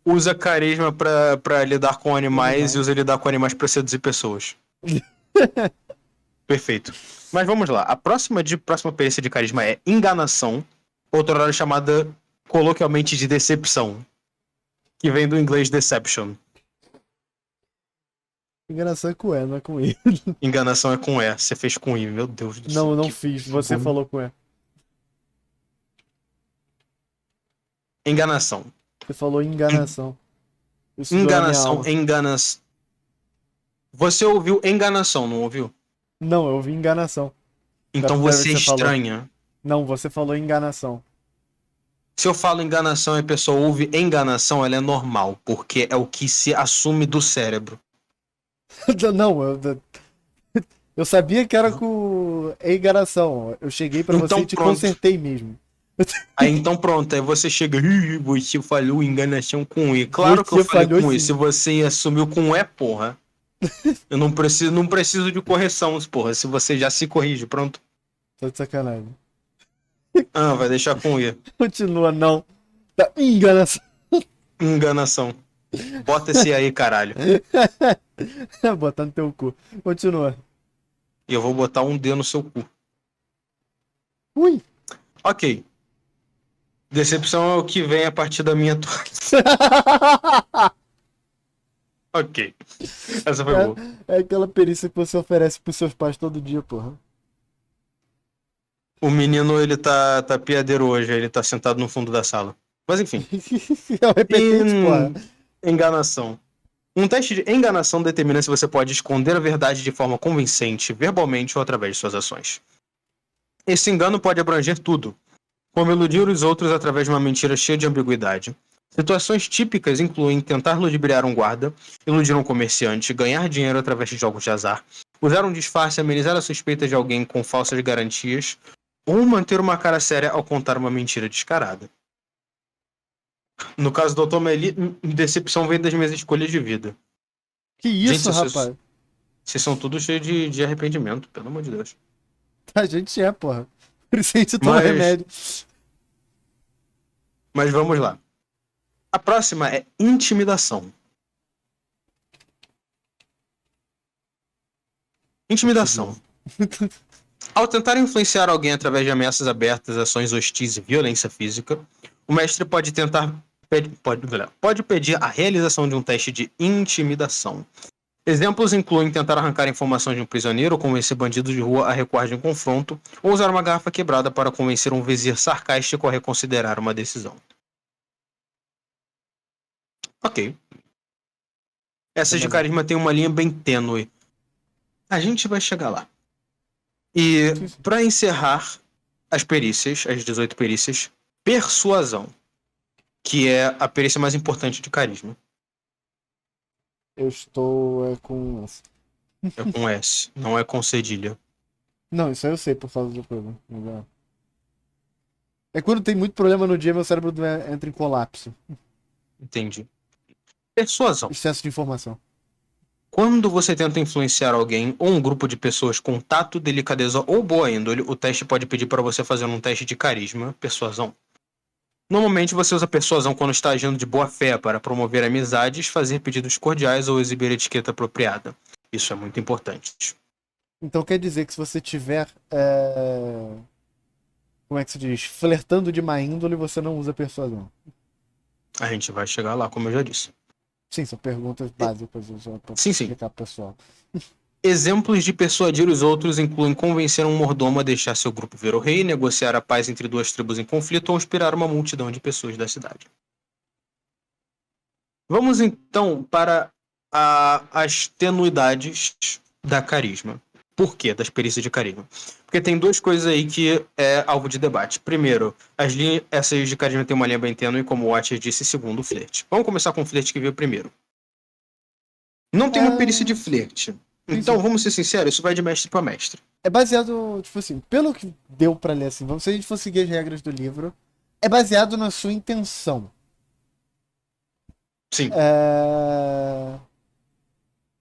Usa carisma pra lidar com animais e usa lidar com animais pra seduzir pessoas. Perfeito. Mas vamos lá. A próxima perícia de carisma é enganação, outrora chamada coloquialmente de decepção, que vem do inglês deception. Enganação é com E, não é com I. Enganação é com E. Você fez com I, meu Deus do céu. Não, não fiz. Você falou com E. Enganação. Você falou enganação. Enganação. Você ouviu enganação, não ouviu? Não, eu ouvi enganação. Então você é estranha. Não, você falou enganação. Se eu falo enganação e a pessoa ouve enganação, ela é normal, porque é o que se assume do cérebro. Não, eu sabia que era com enganação. Eu cheguei pra Então, você e te pronto. consertei mesmo. Aí então pronto, aí você chega, "Ih, você falou enganação com E. Claro que eu Você falei falhou com E, sim. se você assumiu com E, porra. Eu não preciso de correção, porra, se você já se corrige, pronto. Tô de sacanagem. Ah, vai deixar com E. Continua, não. Tá, enganação. Enganação. Bota esse aí, caralho. Botar no teu cu. Continua. E eu vou botar um D no seu cu. Ui. Ok. Decepção é o que vem a partir da minha Ok. Essa foi boa. É aquela perícia que você oferece pros seus pais todo dia, porra. O menino, ele tá piadeiro hoje, ele tá sentado no fundo da sala. Mas enfim. É o repetente, porra. Enganação. Um teste de enganação determina se você pode esconder a verdade de forma convincente, verbalmente ou através de suas ações. Esse engano pode abranger tudo, como iludir os outros através de uma mentira cheia de ambiguidade. Situações típicas incluem tentar ludibriar um guarda, iludir um comerciante, ganhar dinheiro através de jogos de azar, usar um disfarce, amenizar a suspeita de alguém com falsas garantias, ou manter uma cara séria ao contar uma mentira descarada. No caso do Dr. Meli, decepção vem das minhas escolhas de vida. Que isso, Gente, rapaz? Vocês são todos cheios de arrependimento, pelo amor de Deus. A gente é, porra. Por isso a gente toma remédio. Mas vamos lá. A próxima é intimidação. Intimidação. Ao tentar influenciar alguém através de ameaças abertas, ações hostis e violência física, o mestre pode pedir a realização de um teste de intimidação. Exemplos incluem tentar arrancar informações de um prisioneiro, convencer bandidos de rua a recuar de um confronto, ou usar uma garrafa quebrada para convencer um vizir sarcástico a reconsiderar uma decisão. Ok. Essa de carisma tem uma linha bem tênue. A gente vai chegar lá. E para encerrar as perícias, as 18 perícias, persuasão, que é a perícia mais importante de carisma. Eu estou com S. É com S, não é com cedilha. Não, isso aí eu sei por causa do problema. É quando tem muito problema no dia, meu cérebro entra em colapso. Entendi. Persuasão. Excesso de informação. Quando você tenta influenciar alguém ou um grupo de pessoas com tato, delicadeza ou boa índole, o teste pode pedir para você fazer um teste de carisma, persuasão. Normalmente você usa persuasão quando está agindo de boa fé para promover amizades, fazer pedidos cordiais ou exibir etiqueta apropriada. Isso é muito importante. Então quer dizer que se você tiver, como é que se diz, flertando de má índole, você não usa persuasão. A gente vai chegar lá, como eu já disse. Sim, são perguntas básicas para Sim. explicar pro pessoal. Exemplos de persuadir os outros incluem convencer um mordomo a deixar seu grupo ver o rei, negociar a paz entre duas tribos em conflito ou inspirar uma multidão de pessoas da cidade. Vamos então para as tenuidades da carisma. Por quê? Das perícias de carisma. Porque tem duas coisas aí que é alvo de debate. Primeiro, essas de carisma têm uma linha bem tênue, como o Watcher disse, segundo o flerte. Vamos começar com o flerte que veio primeiro. Não tem uma perícia de flerte. Então, vamos ser sinceros, isso vai de mestre para mestre. É baseado, tipo assim, pelo que deu pra ler assim, se a gente for seguir as regras do livro, é baseado na sua intenção. Sim.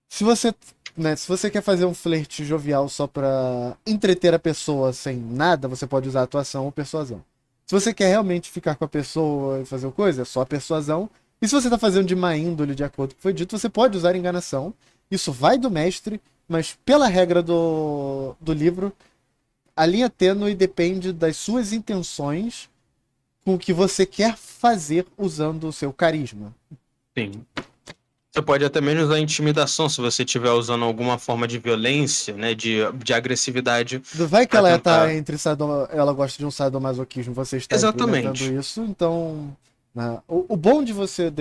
Se você quer fazer um flerte jovial só pra entreter a pessoa sem nada, você pode usar atuação ou persuasão. Se você quer realmente ficar com a pessoa e fazer coisa, é só a persuasão. E se você tá fazendo de má índole, de acordo com o que foi dito, você pode usar enganação. Isso vai do mestre, mas pela regra do livro, a linha tênue depende das suas intenções com o que você quer fazer usando o seu carisma. Sim. Você pode até mesmo usar intimidação se você estiver usando alguma forma de violência, né, de agressividade. Vai que ela tá entre ela gosta de um sadomasoquismo, você está implementando isso, então... Né, o bom de você...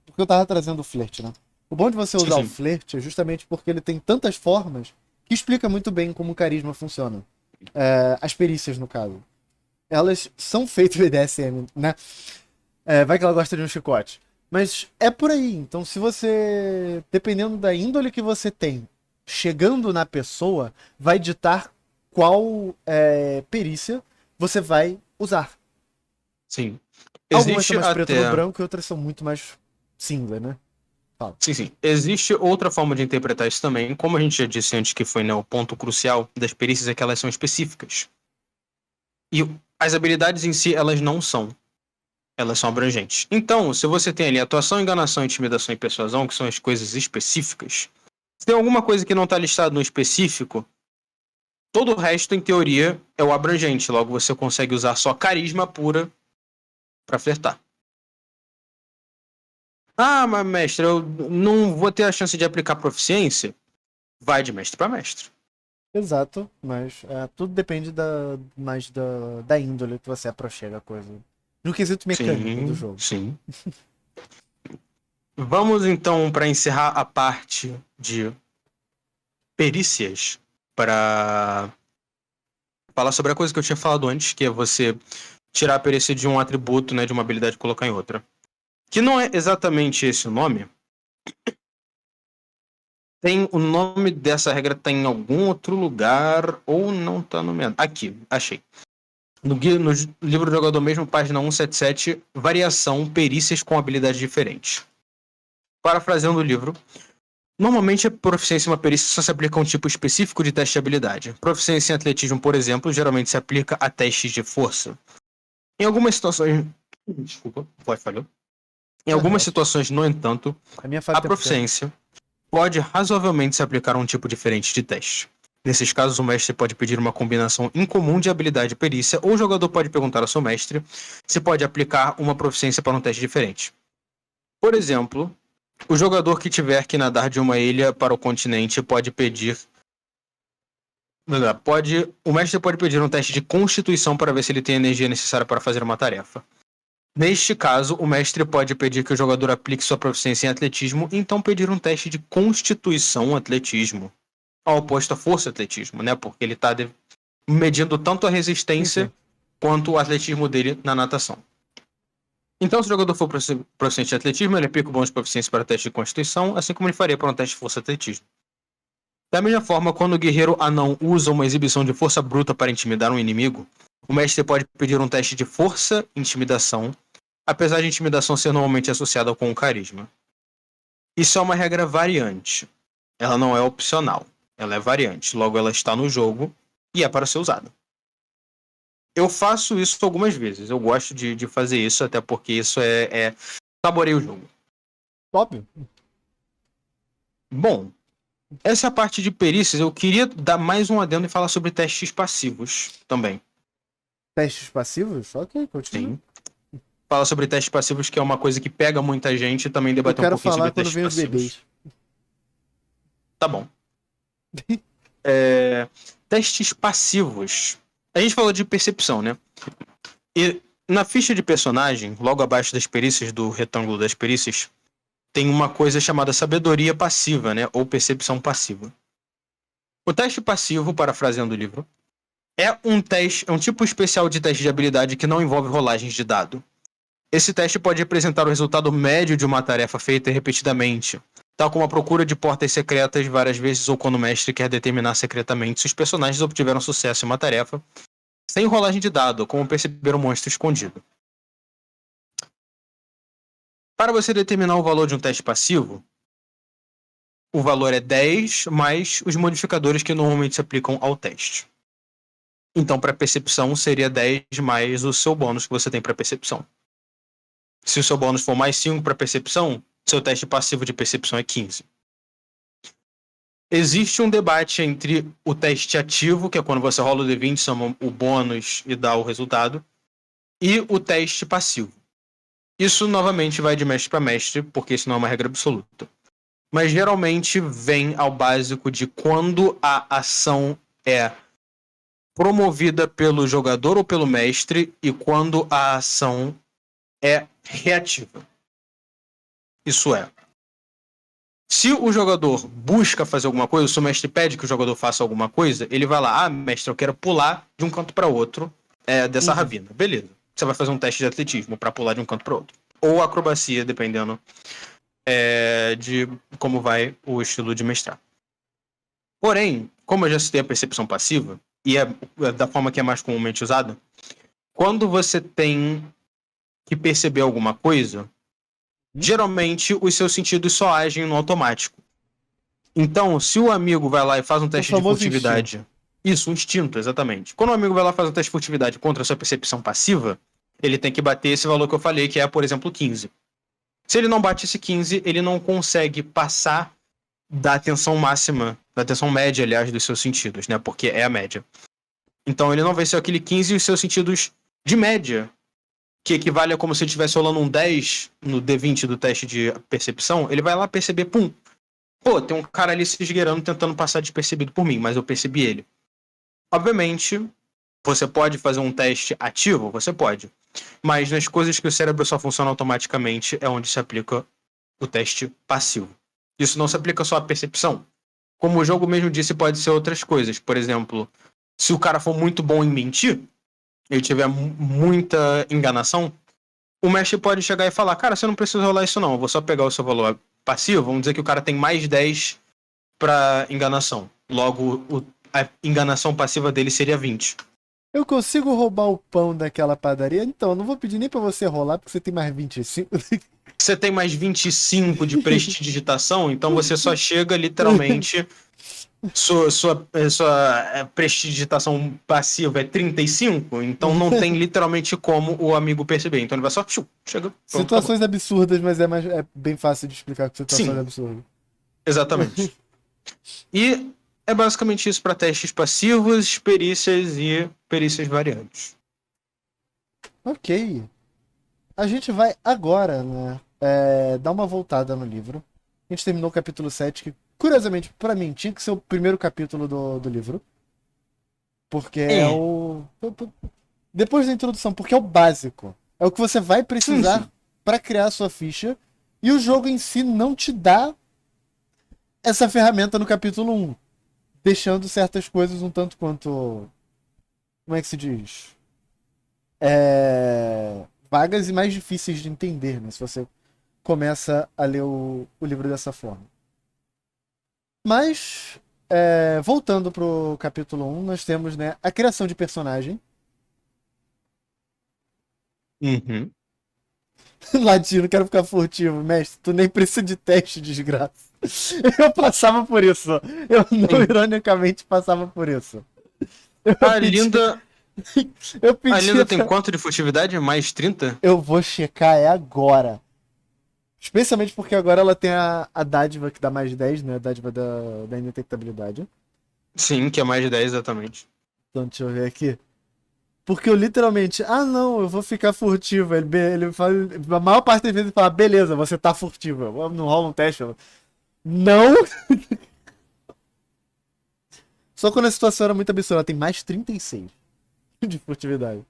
Porque eu tava trazendo o flerte, né? O bom de você usar o flerte é justamente porque ele tem tantas formas que explica muito bem como o carisma funciona. As perícias, no caso. elas são feitas BDSM, né? Vai que ela gosta de um chicote. Mas é por aí. Então, se você, dependendo da índole que você tem, chegando na pessoa, vai ditar qual perícia você vai usar. Sim. Algumas Existe são mais preto até... no branco e outras são muito mais single, né? Fala. Sim. Existe outra forma de interpretar isso também. Como a gente já disse antes, que foi, né, o ponto crucial das perícias é que elas são específicas. E as habilidades em si, elas não são. Elas são abrangentes. Então, se você tem ali atuação, enganação, intimidação e persuasão, que são as coisas específicas, se tem alguma coisa que não está listada no específico, todo o resto, em teoria, é o abrangente. Logo, você consegue usar só carisma pura para flertar. Ah, mas mestre, eu não vou ter a chance de aplicar proficiência? Vai de mestre para mestre. Exato, mas tudo depende mais da índole que você aproxima a coisa. No quesito mecânico do jogo. Sim. Vamos então para encerrar a parte de perícias para falar sobre a coisa que eu tinha falado antes, que é você tirar a perícia de um atributo, né, de uma habilidade e colocar em outra. Que não é exatamente esse o nome. O nome dessa regra tá em algum outro lugar ou não tá nomeado. Aqui, achei. No livro do jogador mesmo, página 177, variação, perícias com habilidades diferentes. Parafraseando o livro, normalmente a proficiência em uma perícia só se aplica a um tipo específico de teste de habilidade. Proficiência em atletismo, por exemplo, geralmente se aplica a testes de força. Em algumas situações... Desculpa, falhou. Em algumas situações, no entanto, a proficiência pode razoavelmente se aplicar a um tipo diferente de teste. Nesses casos, o mestre pode pedir uma combinação incomum de habilidade e perícia, ou o jogador pode perguntar ao seu mestre se pode aplicar uma proficiência para um teste diferente. Por exemplo, o jogador que tiver que nadar de uma ilha para o continente pode pedir... O mestre pode pedir um teste de constituição para ver se ele tem a energia necessária para fazer uma tarefa. Neste caso, o mestre pode pedir que o jogador aplique sua proficiência em atletismo, então pedir um teste de constituição atletismo. Ao oposto a força atletismo, né? Porque ele está medindo tanto a resistência quanto o atletismo dele na natação. Então, se o jogador for proficiente em atletismo, ele aplica o bônus de proficiência para o teste de constituição, assim como ele faria para um teste de força atletismo. Da mesma forma, quando o guerreiro anão usa uma exibição de força bruta para intimidar um inimigo, o mestre pode pedir um teste de força intimidação, apesar de intimidação ser normalmente associada com o carisma. Isso é uma regra variante. Ela não é opcional. Ela é variante. Logo, ela está no jogo e é para ser usada. Eu faço isso algumas vezes. Eu gosto de fazer isso, até porque isso saboreia o jogo. Óbvio. Bom, essa é a parte de perícias. Eu queria dar mais um adendo e falar sobre testes passivos também. Testes passivos? Ok, continua. Sim. Fala sobre testes passivos, que é uma coisa que pega muita gente, e também debater um pouquinho sobre testes passivos. Eu quero falar quando vem os bebês. Tá bom. Testes passivos. A gente falou de percepção, né? E na ficha de personagem, logo abaixo das perícias, do retângulo das perícias, tem uma coisa chamada sabedoria passiva, né? Ou percepção passiva. O teste passivo, parafraseando o livro, é um tipo especial de teste de habilidade que não envolve rolagens de dado. Esse teste pode representar o resultado médio de uma tarefa feita repetidamente, tal como a procura de portas secretas várias vezes ou quando o mestre quer determinar secretamente se os personagens obtiveram sucesso em uma tarefa, sem rolagem de dado, como perceber um monstro escondido. Para você determinar o valor de um teste passivo, o valor é 10 mais os modificadores que normalmente se aplicam ao teste. Então, para percepção, seria 10 mais o seu bônus que você tem para percepção. Se o seu bônus for mais 5 para percepção, seu teste passivo de percepção é 15. Existe um debate entre o teste ativo, que é quando você rola o D20, soma o bônus e dá o resultado, e o teste passivo. Isso, novamente, vai de mestre para mestre, porque isso não é uma regra absoluta. Mas, geralmente, vem ao básico de quando a ação é promovida pelo jogador ou pelo mestre e quando a ação é reativa. Isso é, se o jogador busca fazer alguma coisa, se o mestre pede que o jogador faça alguma coisa, ele vai lá, mestre, eu quero pular de um canto para outro, dessa ravina. Beleza. Você vai fazer um teste de atletismo pra pular de um canto pro outro. Ou acrobacia, dependendo de como vai o estilo de mestrado. Porém, como eu já citei a percepção passiva, e é da forma que é mais comumente usada, quando você tem que perceber alguma coisa, geralmente os seus sentidos só agem no automático. Então, se o amigo vai lá e faz um teste de furtividade... Instinto. Isso, um instinto, exatamente. Quando o amigo vai lá e faz um teste de furtividade contra a sua percepção passiva, ele tem que bater esse valor que eu falei, que é, por exemplo, 15. Se ele não bate esse 15, ele não consegue passar da atenção máxima, da atenção média, aliás, dos seus sentidos, né? Porque é a média. Então ele não venceu aquele 15 e os seus sentidos de média, que equivale a como se ele estivesse rolando um 10 no D20 do teste de percepção, ele vai lá perceber, pum. Pô, tem um cara ali se esgueirando tentando passar despercebido por mim, mas eu percebi ele. Obviamente, você pode fazer um teste ativo? Você pode. Mas nas coisas que o cérebro só funciona automaticamente é onde se aplica o teste passivo. Isso não se aplica só à percepção. Como o jogo mesmo disse, pode ser outras coisas. Por exemplo, se o cara for muito bom em mentir, ele tiver muita enganação, o mestre pode chegar e falar, cara, você não precisa rolar isso não, eu vou só pegar o seu valor passivo, vamos dizer que o cara tem mais 10 pra enganação. Logo, a enganação passiva dele seria 20. Eu consigo roubar o pão daquela padaria? Então, não vou pedir nem pra você rolar, porque você tem mais 25. Você tem mais 25 de prestidigitação, então você só chega literalmente... Sua prestidigitação passiva é 35, então não tem literalmente como o amigo perceber. Então ele vai só... chega. Pronto, Situações absurdas, mas é bem fácil de explicar que situações Sim. absurdas. Exatamente. E é basicamente isso para testes passivos, perícias e perícias variantes. Ok. A gente vai agora, né, dar uma voltada no livro. A gente terminou o capítulo 7, que, curiosamente, pra mim, tinha que ser o primeiro capítulo do livro. Porque é o... Depois da introdução, porque é o básico. É o que você vai precisar pra criar a sua ficha. E o jogo em si não te dá essa ferramenta no capítulo 1. Deixando certas coisas um tanto quanto... Como é que se diz? Vagas e mais difíceis de entender, né? Se você começa a ler o livro dessa forma. Mas, voltando pro capítulo 1, nós temos, né, a criação de personagem. Uhum. Ladino, quero ficar furtivo. Mestre, tu nem precisa de teste, desgraça. Eu passava por isso. Eu não, ironicamente, passava por isso. A Linda Eu tem quanto de furtividade? Mais 30? Eu vou checar agora. Especialmente porque agora ela tem a dádiva que dá mais 10, né? A dádiva da indetectabilidade. Sim, que é mais de 10, exatamente. Então, deixa eu ver aqui. Porque eu literalmente... não, eu vou ficar furtivo. Ele fala... A maior parte das vezes ele fala, beleza, você tá furtivo. Não rola um teste. Não! Só quando a situação era muito absurda. Ela tem mais 36 de furtividade.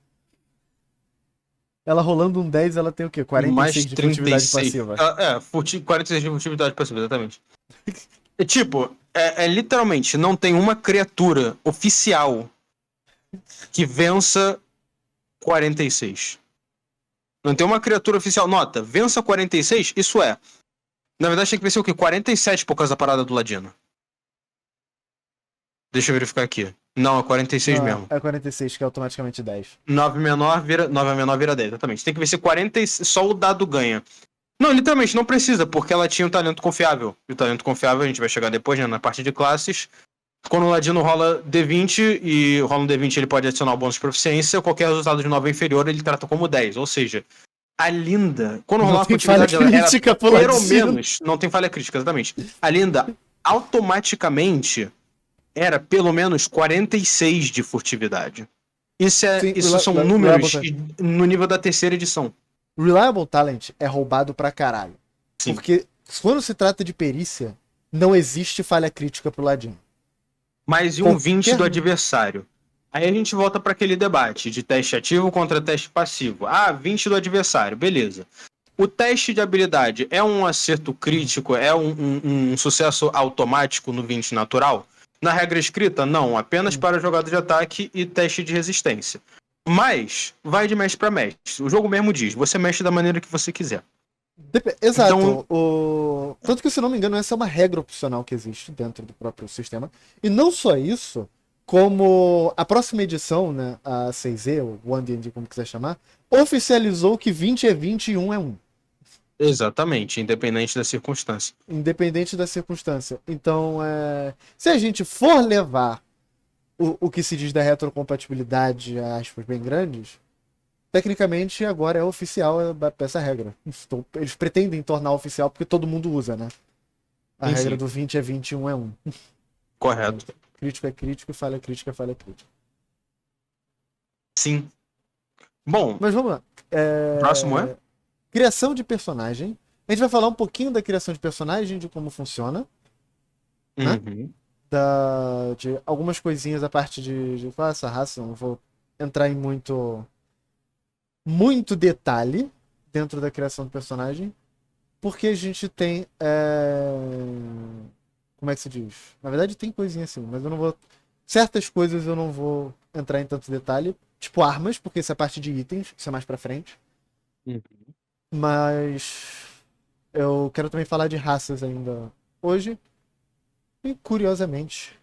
Ela rolando um 10, ela tem o quê? 46 mais de furtividade passiva. 46 de furtividade passiva, exatamente. Literalmente, não tem uma criatura oficial que vença 46. Não tem uma criatura oficial. Nota, vença 46, isso é. Na verdade, tem que vencer o quê? 47 por causa da parada do Ladino. Deixa eu verificar aqui. Não, é 46 mesmo. É 46, que é automaticamente 10. 9 menor vira 10, exatamente. Tem que vencer 46, só o dado ganha. Não, literalmente, não precisa, porque ela tinha um talento confiável. E o talento confiável a gente vai chegar depois, né, na parte de classes. Quando o Ladino rola D20 e rola um D20 ele pode adicionar o bônus de proficiência, qualquer resultado de 9 inferior ele trata como 10. Ou seja, a Linda, quando rolar a furtividade, ela era pelo menos... Não tem falha crítica, exatamente. A Linda automaticamente era pelo menos 46 de furtividade. Isso são números no nível da terceira edição. Reliable Talent é roubado pra caralho. Sim. Porque quando se trata de perícia, não existe falha crítica pro Ladino. Mais um 20 do adversário. Aí a gente volta para aquele debate de teste ativo contra teste passivo. 20 do adversário, beleza. O teste de habilidade é um acerto crítico, é um sucesso automático no 20 natural? Na regra escrita, não. Apenas para jogada de ataque e teste de resistência. Mas vai de mestre pra mestre. O jogo mesmo diz, você mexe da maneira que você quiser. Exato. Então- Tanto que, se não me engano, essa é uma regra opcional que existe dentro do próprio sistema. E não só isso, como a próxima edição, né, a 6E, ou One D&D, como quiser chamar, oficializou que 20 é 20 e 1 é 1. Exatamente, independente da circunstância. Independente da circunstância. Então, se a gente for levar o que se diz da retrocompatibilidade a aspas bem grandes, tecnicamente agora é oficial essa regra. Eles pretendem tornar oficial porque todo mundo usa, né? A Sim, regra sim. do 20 é 20 e 1 é 1. Correto. Crítico é crítico, falha é crítica, falha é crítica. Sim. Bom, Mas vamos lá. o próximo é? Criação de personagem. A gente vai falar um pouquinho da criação de personagem, de como funciona, né? Uhum. De algumas coisinhas a parte de classe, raça. Não vou entrar em muito detalhe dentro da criação do personagem, porque a gente tem. Como é que se diz? Na verdade, tem coisinha assim, mas eu não vou. Certas coisas eu não vou entrar em tanto detalhe, tipo armas, porque isso é parte de itens, isso é mais pra frente. Uhum. Mas eu quero também falar de raças ainda hoje. E curiosamente,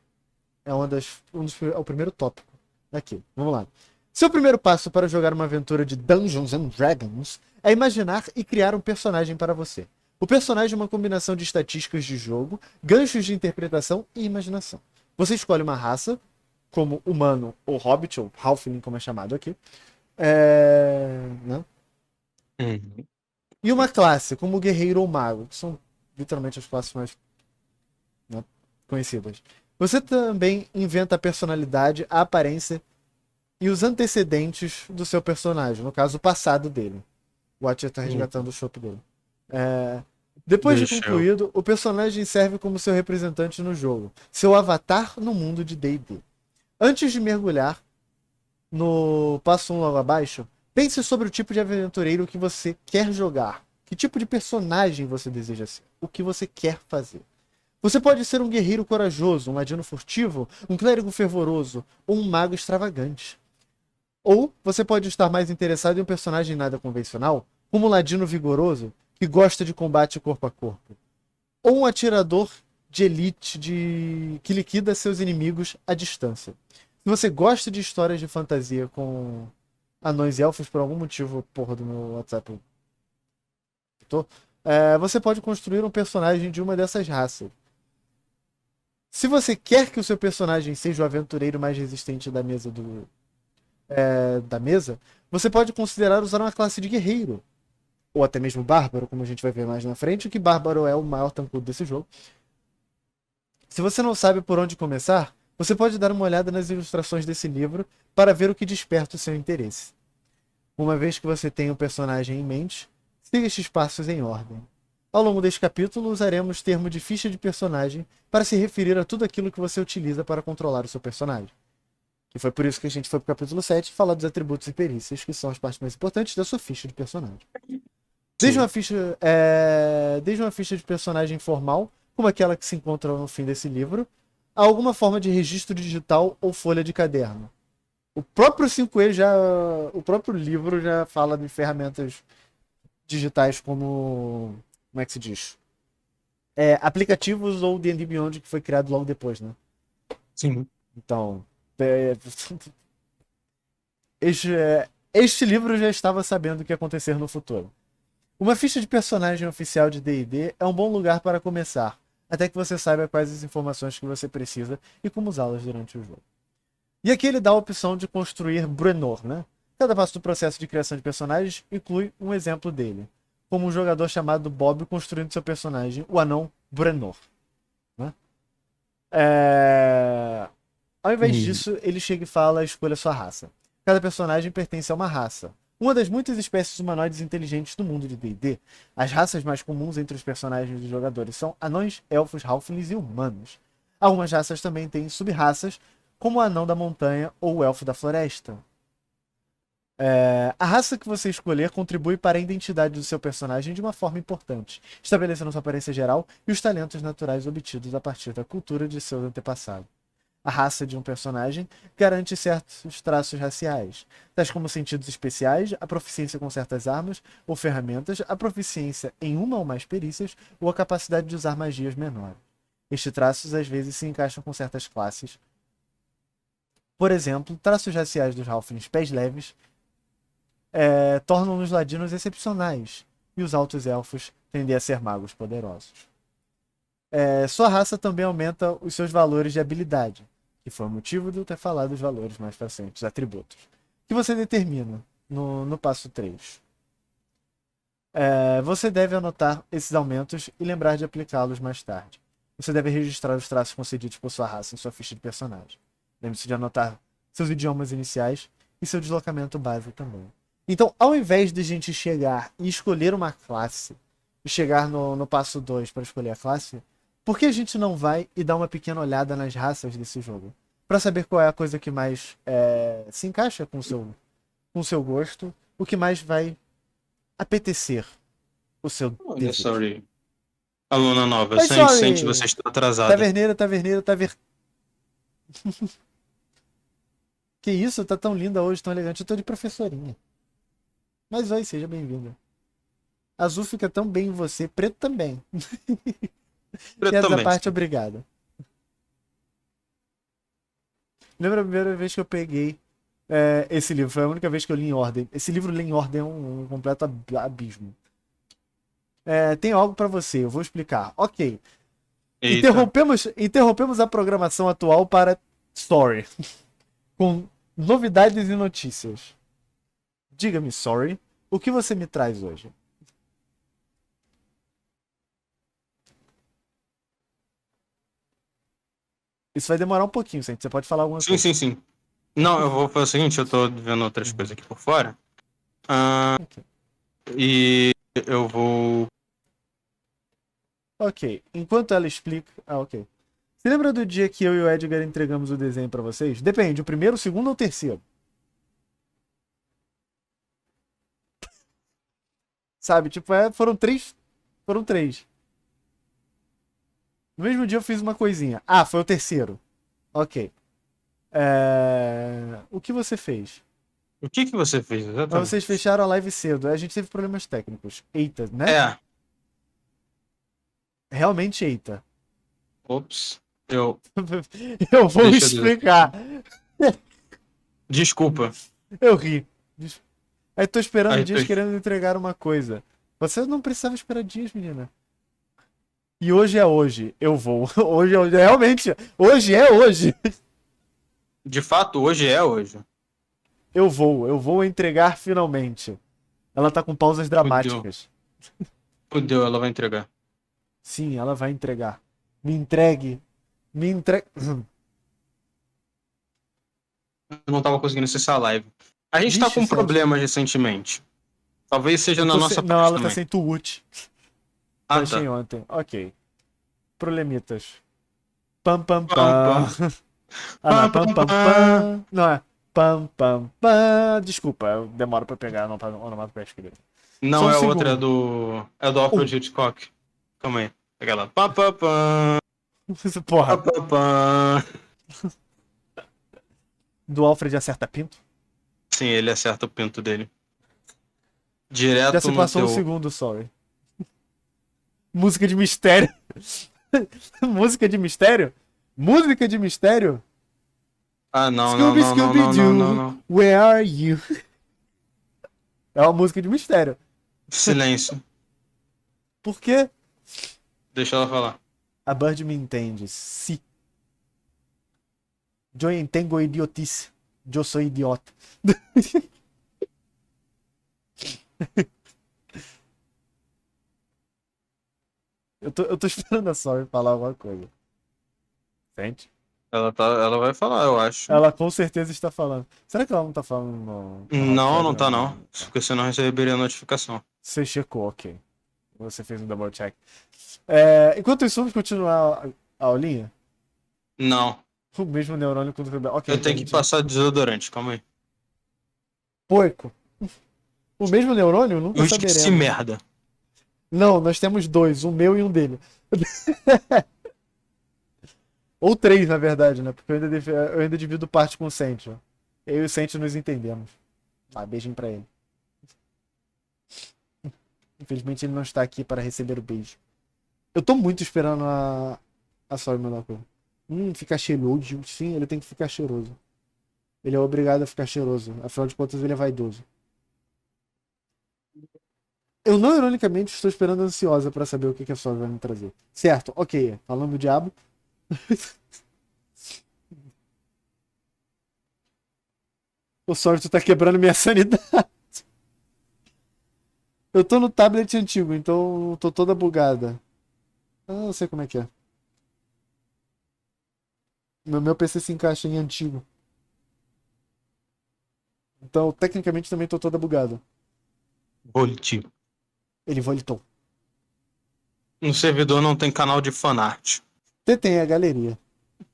é é o primeiro tópico aqui. Vamos lá. Seu primeiro passo para jogar uma aventura de Dungeons and Dragons é imaginar e criar um personagem para você. O personagem é uma combinação de estatísticas de jogo, ganchos de interpretação e imaginação. Você escolhe uma raça, como humano ou hobbit, ou halfling, como é chamado aqui. Né? Uhum. E uma classe, como guerreiro ou mago, que são literalmente as classes mais, né, conhecidas. Você também inventa a personalidade, a aparência e os antecedentes do seu personagem, no caso, o passado dele. O Watcher está resgatando o chopp dele. Depois de concluído, o personagem serve como seu representante no jogo, seu avatar no mundo de D&D. Antes de mergulhar no passo 1 logo abaixo, pense sobre o tipo de aventureiro que você quer jogar. Que tipo de personagem você deseja ser? O que você quer fazer? Você pode ser um guerreiro corajoso, um ladino furtivo, um clérigo fervoroso ou um mago extravagante. Ou você pode estar mais interessado em um personagem nada convencional, como um ladino vigoroso que gosta de combate corpo a corpo. Ou um atirador de elite que liquida seus inimigos à distância. Se você gosta de histórias de fantasia com anões e elfos, por algum motivo, porra do meu WhatsApp, você pode construir um personagem de uma dessas raças. Se você quer que o seu personagem seja o aventureiro mais resistente da mesa você pode considerar usar uma classe de guerreiro. Ou até mesmo bárbaro, como a gente vai ver mais na frente, que bárbaro é o maior tancudo desse jogo. Se você não sabe por onde começar, você pode dar uma olhada nas ilustrações desse livro para ver o que desperta o seu interesse. Uma vez que você tem um personagem em mente, siga estes passos em ordem. Ao longo deste capítulo, usaremos termo de ficha de personagem para se referir a tudo aquilo que você utiliza para controlar o seu personagem. Que foi por isso que a gente foi para o capítulo 7 falar dos atributos e perícias, que são as partes mais importantes da sua ficha de personagem. Desde uma ficha de personagem formal, como aquela que se encontra no fim desse livro, a alguma forma de registro digital ou folha de caderno. O próprio 5E o próprio livro já fala de ferramentas digitais como é que se diz? Aplicativos ou D&D Beyond, que foi criado logo depois, né? Sim. Então, este livro já estava sabendo o que ia acontecer no futuro. Uma ficha de personagem oficial de D&D é um bom lugar para começar, até que você saiba quais as informações que você precisa e como usá-las durante o jogo. E aqui ele dá a opção de construir Bruenor, né? Cada passo do processo de criação de personagens inclui um exemplo dele, como um jogador chamado Bob construindo seu personagem, o anão Bruenor. Né? Ao invés disso, ele chega e fala: escolha sua raça. Cada personagem pertence a uma raça. Uma das muitas espécies humanoides inteligentes do mundo de D&D. As raças mais comuns entre os personagens dos jogadores são anões, elfos, halflings e humanos. Algumas raças também têm sub-raças, como o anão da montanha ou o elfo da floresta. A raça que você escolher contribui para a identidade do seu personagem de uma forma importante, estabelecendo sua aparência geral e os talentos naturais obtidos a partir da cultura de seus antepassados. a raça de um personagem garante certos traços raciais, tais como sentidos especiais, a proficiência com certas armas ou ferramentas, a proficiência em uma ou mais perícias ou a capacidade de usar magias menores. Estes traços às vezes se encaixam com certas classes. Por exemplo, traços raciais dos Halflings pés leves tornam os ladinos excepcionais, e os altos elfos tendem a ser magos poderosos. Sua raça também aumenta os seus valores de habilidade, que foi o motivo de eu ter falado os valores mais pra frente, os atributos, que você determina no passo 3. Você deve anotar esses aumentos e lembrar de aplicá-los mais tarde. Você deve registrar os traços concedidos por sua raça em sua ficha de personagem. Lembre-se de anotar seus idiomas iniciais e seu deslocamento base também. Então, ao invés de a gente chegar e escolher uma classe, e chegar no passo 2 para escolher a classe, por que a gente não vai e dar uma pequena olhada nas raças desse jogo? Para saber qual é a coisa que mais se encaixa com o seu gosto, o que mais vai apetecer o seu desejo. Sorry. Aluna nova, Oi, sorry. sente você está atrasada. Taverneira. Que isso? Tá tão linda hoje, tão elegante. Eu tô de professorinha. Mas oi, seja bem-vinda. Azul fica tão bem em você, preto também. Preto também. Parte, obrigado. Lembra a primeira vez que eu peguei esse livro? Foi a única vez que eu li em ordem. Esse livro ler em ordem é um completo abismo. Tem algo pra você, eu vou explicar. Ok. Interrompemos a programação atual para Story. Com novidades e notícias. Diga-me, Sorry, o que você me traz hoje? Isso vai demorar um pouquinho, gente. Você pode falar alguma coisa? Sim. Não, eu vou fazer o seguinte, eu tô vendo outras coisas aqui por fora. Okay. E eu vou... Ok. Enquanto ela explica... ok. Você lembra do dia que eu e o Edgar entregamos o desenho pra vocês? Depende, o primeiro, o segundo ou o terceiro? Sabe, tipo, foram três. No mesmo dia eu fiz uma coisinha. Ah, foi o terceiro. Ok. O que você fez? O que você fez exatamente? Vocês fecharam a live cedo. A gente teve problemas técnicos. Eita, né? Realmente eita. Ops. Eu vou explicar. Desculpa. Eu ri. Aí tô esperando dias querendo entregar uma coisa. Você não precisava esperar dias, menina. E hoje é hoje. Eu vou. Hoje é hoje. Realmente. Hoje é hoje. De fato, hoje é hoje. Eu vou entregar finalmente. Ela tá com pausas dramáticas. Fudeu, ela vai entregar. Sim, ela vai entregar. Me entregue. Eu não tava conseguindo acessar a live. A gente tá com problemas recentemente. Talvez seja na nossa parte. Não, ela também. tá sem tweet. Ah, achei tá. ontem. Ok. Problemitas. Pam. Pam. Não é. Pam. Desculpa, eu demoro pra pegar, não mato pra escrever. Não, é outra, é do Alfred Hitchcock. Calma aí. Pega lá. Pam. Porra. Do Alfred acerta pinto? Sim, ele acerta o pinto dele. Direto já se passou um segundo, sorry. Música de mistério. Música de mistério? Música de mistério? Ah, não. Where are you? É uma música de mistério. Silêncio. Por quê? Deixa ela falar. A Bird me entende. Si. Eu entendo idiotice. Eu sou idiota. Eu tô esperando a Sorry falar alguma coisa. Sente? Ela vai falar, eu acho. Ela com certeza está falando. Será que ela não tá falando não tá não. Porque senão receberia a notificação. Você checou, ok. Você fez um double check. Enquanto isso, vamos continuar a aulinha? Não. O mesmo neurônio quando... Okay, eu tenho que passar desodorante, calma aí. Porco. O mesmo neurônio? Nunca saberemos. Esqueci merda. Não, nós temos dois, um meu e um dele. Ou 3, na verdade, né? Porque eu ainda divido parte com o Sente. Eu e o Sente nos entendemos. Beijinho pra ele. Infelizmente ele não está aqui para receber o beijo. Eu tô muito esperando a Sol mandar coisa. Ficar cheiroso. Sim, ele tem que ficar cheiroso. Ele é obrigado a ficar cheiroso. Afinal de contas, ele é vaidoso. Eu não, ironicamente, estou esperando ansiosa para saber o que a Sol vai me trazer. Certo, ok. Falando do diabo. O Sol, tu tá quebrando minha sanidade. Eu tô no tablet antigo, então eu tô toda bugada. Eu sei como é que é. Meu PC se encaixa em antigo. Então, tecnicamente, também tô toda bugada. Volt. Ele voltou. No servidor não tem canal de fanart. Tem a galeria.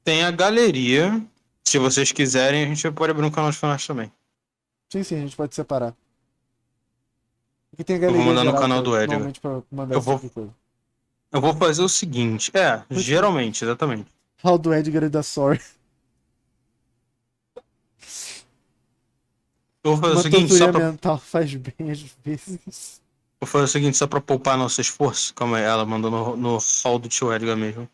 Tem a galeria. Se vocês quiserem, a gente pode abrir um canal de fanart também. Sim, a gente pode separar. Aqui tem a Eu galeria vou mandar no geral, canal do Edgar. normalmente pra mandar Eu esse vou- tipo de coisa. Eu vou fazer o seguinte. Geralmente, exatamente. How do Edgar e da Sorry. Eu vou fazer o Uma seguinte, só tortura pra, mental faz bem às vezes. vou fazer o seguinte, só pra poupar nosso esforço. Calma aí, ela mandou no hall do tio Edgar mesmo.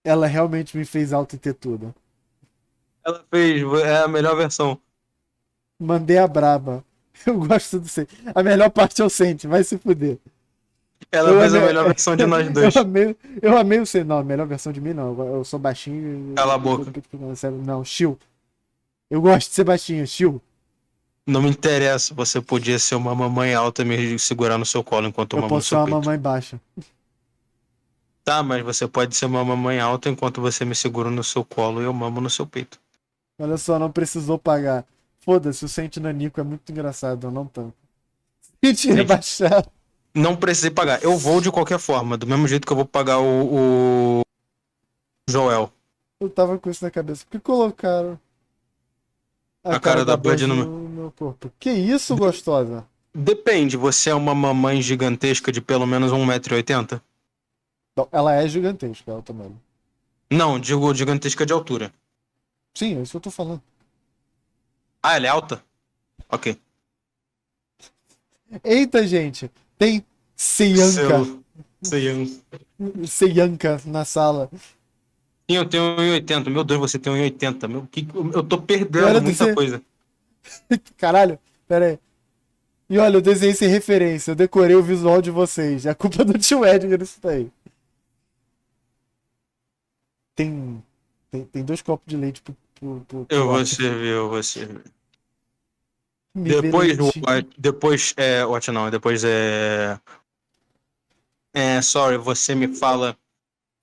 Ela realmente me fez auto e ter tudo. Ela fez, é a melhor versão. Mandei a braba. Eu gosto do Sente. A melhor parte é o Sente, vai se fuder. Ela Eu fez a amei- melhor versão de nós dois. Eu amei o Sente. Não, a melhor versão de mim não. Eu sou baixinho. Cala a boca. Não, Chill. Eu gosto de ser baixinho, Chill. Não me interessa, você podia ser uma mamãe alta e me segurar no seu colo enquanto eu Eu mamo no posso ser seu uma peito. mamãe baixa. Tá, mas você pode ser uma mamãe alta enquanto você me segura no seu colo e eu mamo no seu peito. Olha só, não precisou pagar. Foda-se, o Sente Nanico é muito engraçado, eu não tanto. Sente rebaixado. Não precisei pagar. Eu vou de qualquer forma, do mesmo jeito que eu vou pagar o Joel. Eu tava com isso na cabeça. Por que colocaram A cara da Bud no no- meu corpo? Que isso, gostosa? Depende, você é uma mamãe gigantesca de pelo menos 1,80 m? Não, ela é gigantesca, ela também. Não, digo gigantesca de altura. Sim, é isso que eu tô falando. Ah, ela é alta? Ok. Eita, gente. Tem Seiyanka. Seiyanka na sala. Sim, eu tenho 1,80 m. Meu Deus, você tem 1,80 m. Eu tô perdendo Olha, muita você- coisa. Caralho, pera aí. E olha, eu desenhei sem referência. Eu decorei o visual de vocês. É culpa do tio Edgar isso daí. Tem 2 copos de leite pro Eu vou Watch. servir, eu vou servir. Me vê Depois, leitinho. Watch não, depois sorry, você me fala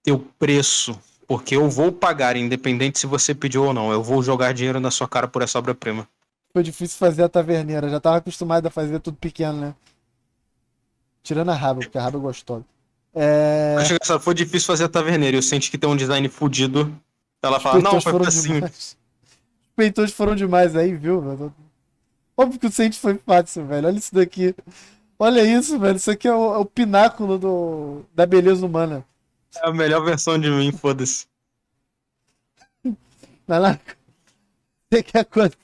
teu preço, porque eu vou pagar, independente se você pediu ou não. Eu vou jogar dinheiro na sua cara por essa obra-prima. Foi difícil fazer a taverneira. Já tava acostumado a fazer tudo pequeno, né? Tirando a raba, porque a raba é gostosa. Acho engraçado, foi difícil fazer a taverneira. Eu senti que tem um design fudido. Ela fala, não, foi assim. Os peitões foram demais aí, viu? Velho? Óbvio que o Sente foi fácil, velho. Olha isso daqui. Olha isso, velho. Isso aqui é o pináculo da beleza humana. É a melhor versão de mim, foda-se. Vai lá. Você quer quanto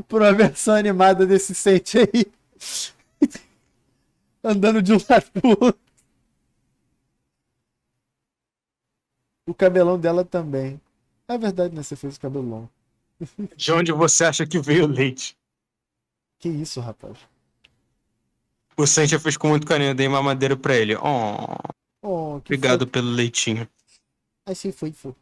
por uma versão animada desse Sente aí? Andando de um lado pro outro. O cabelão dela também. É verdade, né? Você fez o cabelo longo. De onde você acha que veio o leite? Que isso, rapaz? O Sancha fez com muito carinho, eu dei mamadeira pra ele. Oh, Oh, que obrigado pelo leitinho. Achei fofo.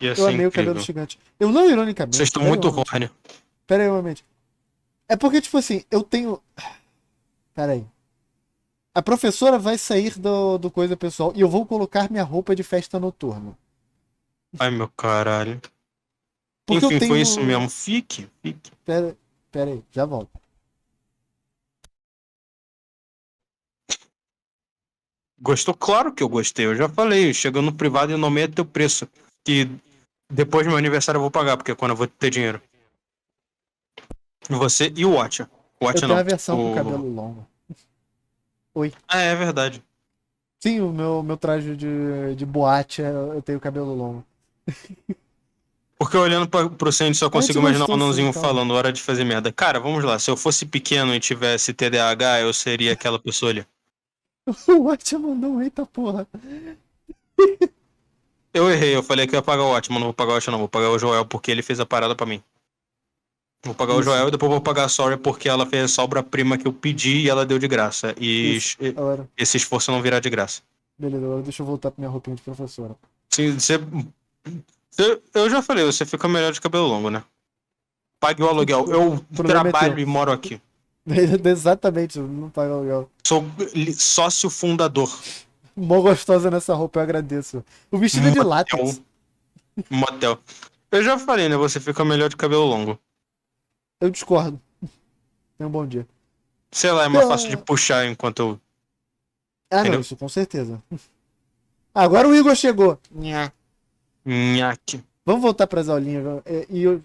Ia Eu ser amei o cabelo incrível. gigante. Eu não, ironicamente. Vocês estão pera aí muito um momento. horny. Pera aí um momento. É porque, tipo assim, eu tenho. Pera aí. A professora vai sair do coisa pessoal e eu vou colocar minha roupa de festa noturna. Ai, meu caralho. Porque Enfim, eu tenho. foi isso mesmo. Fique. Pera aí, já volto. Gostou? Claro que eu gostei. Eu já falei. Chegando no privado e nomeia teu preço. Que depois do meu aniversário eu vou pagar, porque é quando eu vou ter dinheiro. Você e o Watcha. O Eu Watcha tenho não. a versão com o... cabelo longo. Ah, é verdade. Sim, o meu traje de boate, eu tenho cabelo longo. Porque olhando pro Sandy só A gente consigo imaginar um gostou, sim, anãozinho calma. falando hora de fazer merda. Cara, vamos lá. Se eu fosse pequeno e tivesse TDAH, eu seria aquela pessoa ali. O Watch mandou um eita porra. Eu errei, eu falei que eu ia pagar o Watchman, não vou pagar o Watchman, não. Vou pagar o Joel porque ele fez a parada pra mim. Vou pagar o Isso, Joel e depois vou pagar a Sorry porque ela fez a obra-prima que eu pedi e ela deu de graça. E isso. Agora, esse esforço não virá de graça. beleza, agora deixa eu voltar pra minha roupinha de professora. Sim, eu já falei, você fica melhor de cabelo longo, né? Pague o aluguel. Eu O problema é trabalho teu. e moro aqui. Exatamente, não paga aluguel. Sou sócio fundador. Mó gostosa nessa roupa, eu agradeço. O vestido é de látex. Motel. Eu já falei, né? Você fica melhor de cabelo longo. Eu discordo. Tenha um bom dia. Sei lá, é mais fácil de puxar enquanto eu. Ah, não, Entendeu? isso com certeza. Agora o Igor chegou. Nhaque. Vamos voltar pras aulinhas. E eu...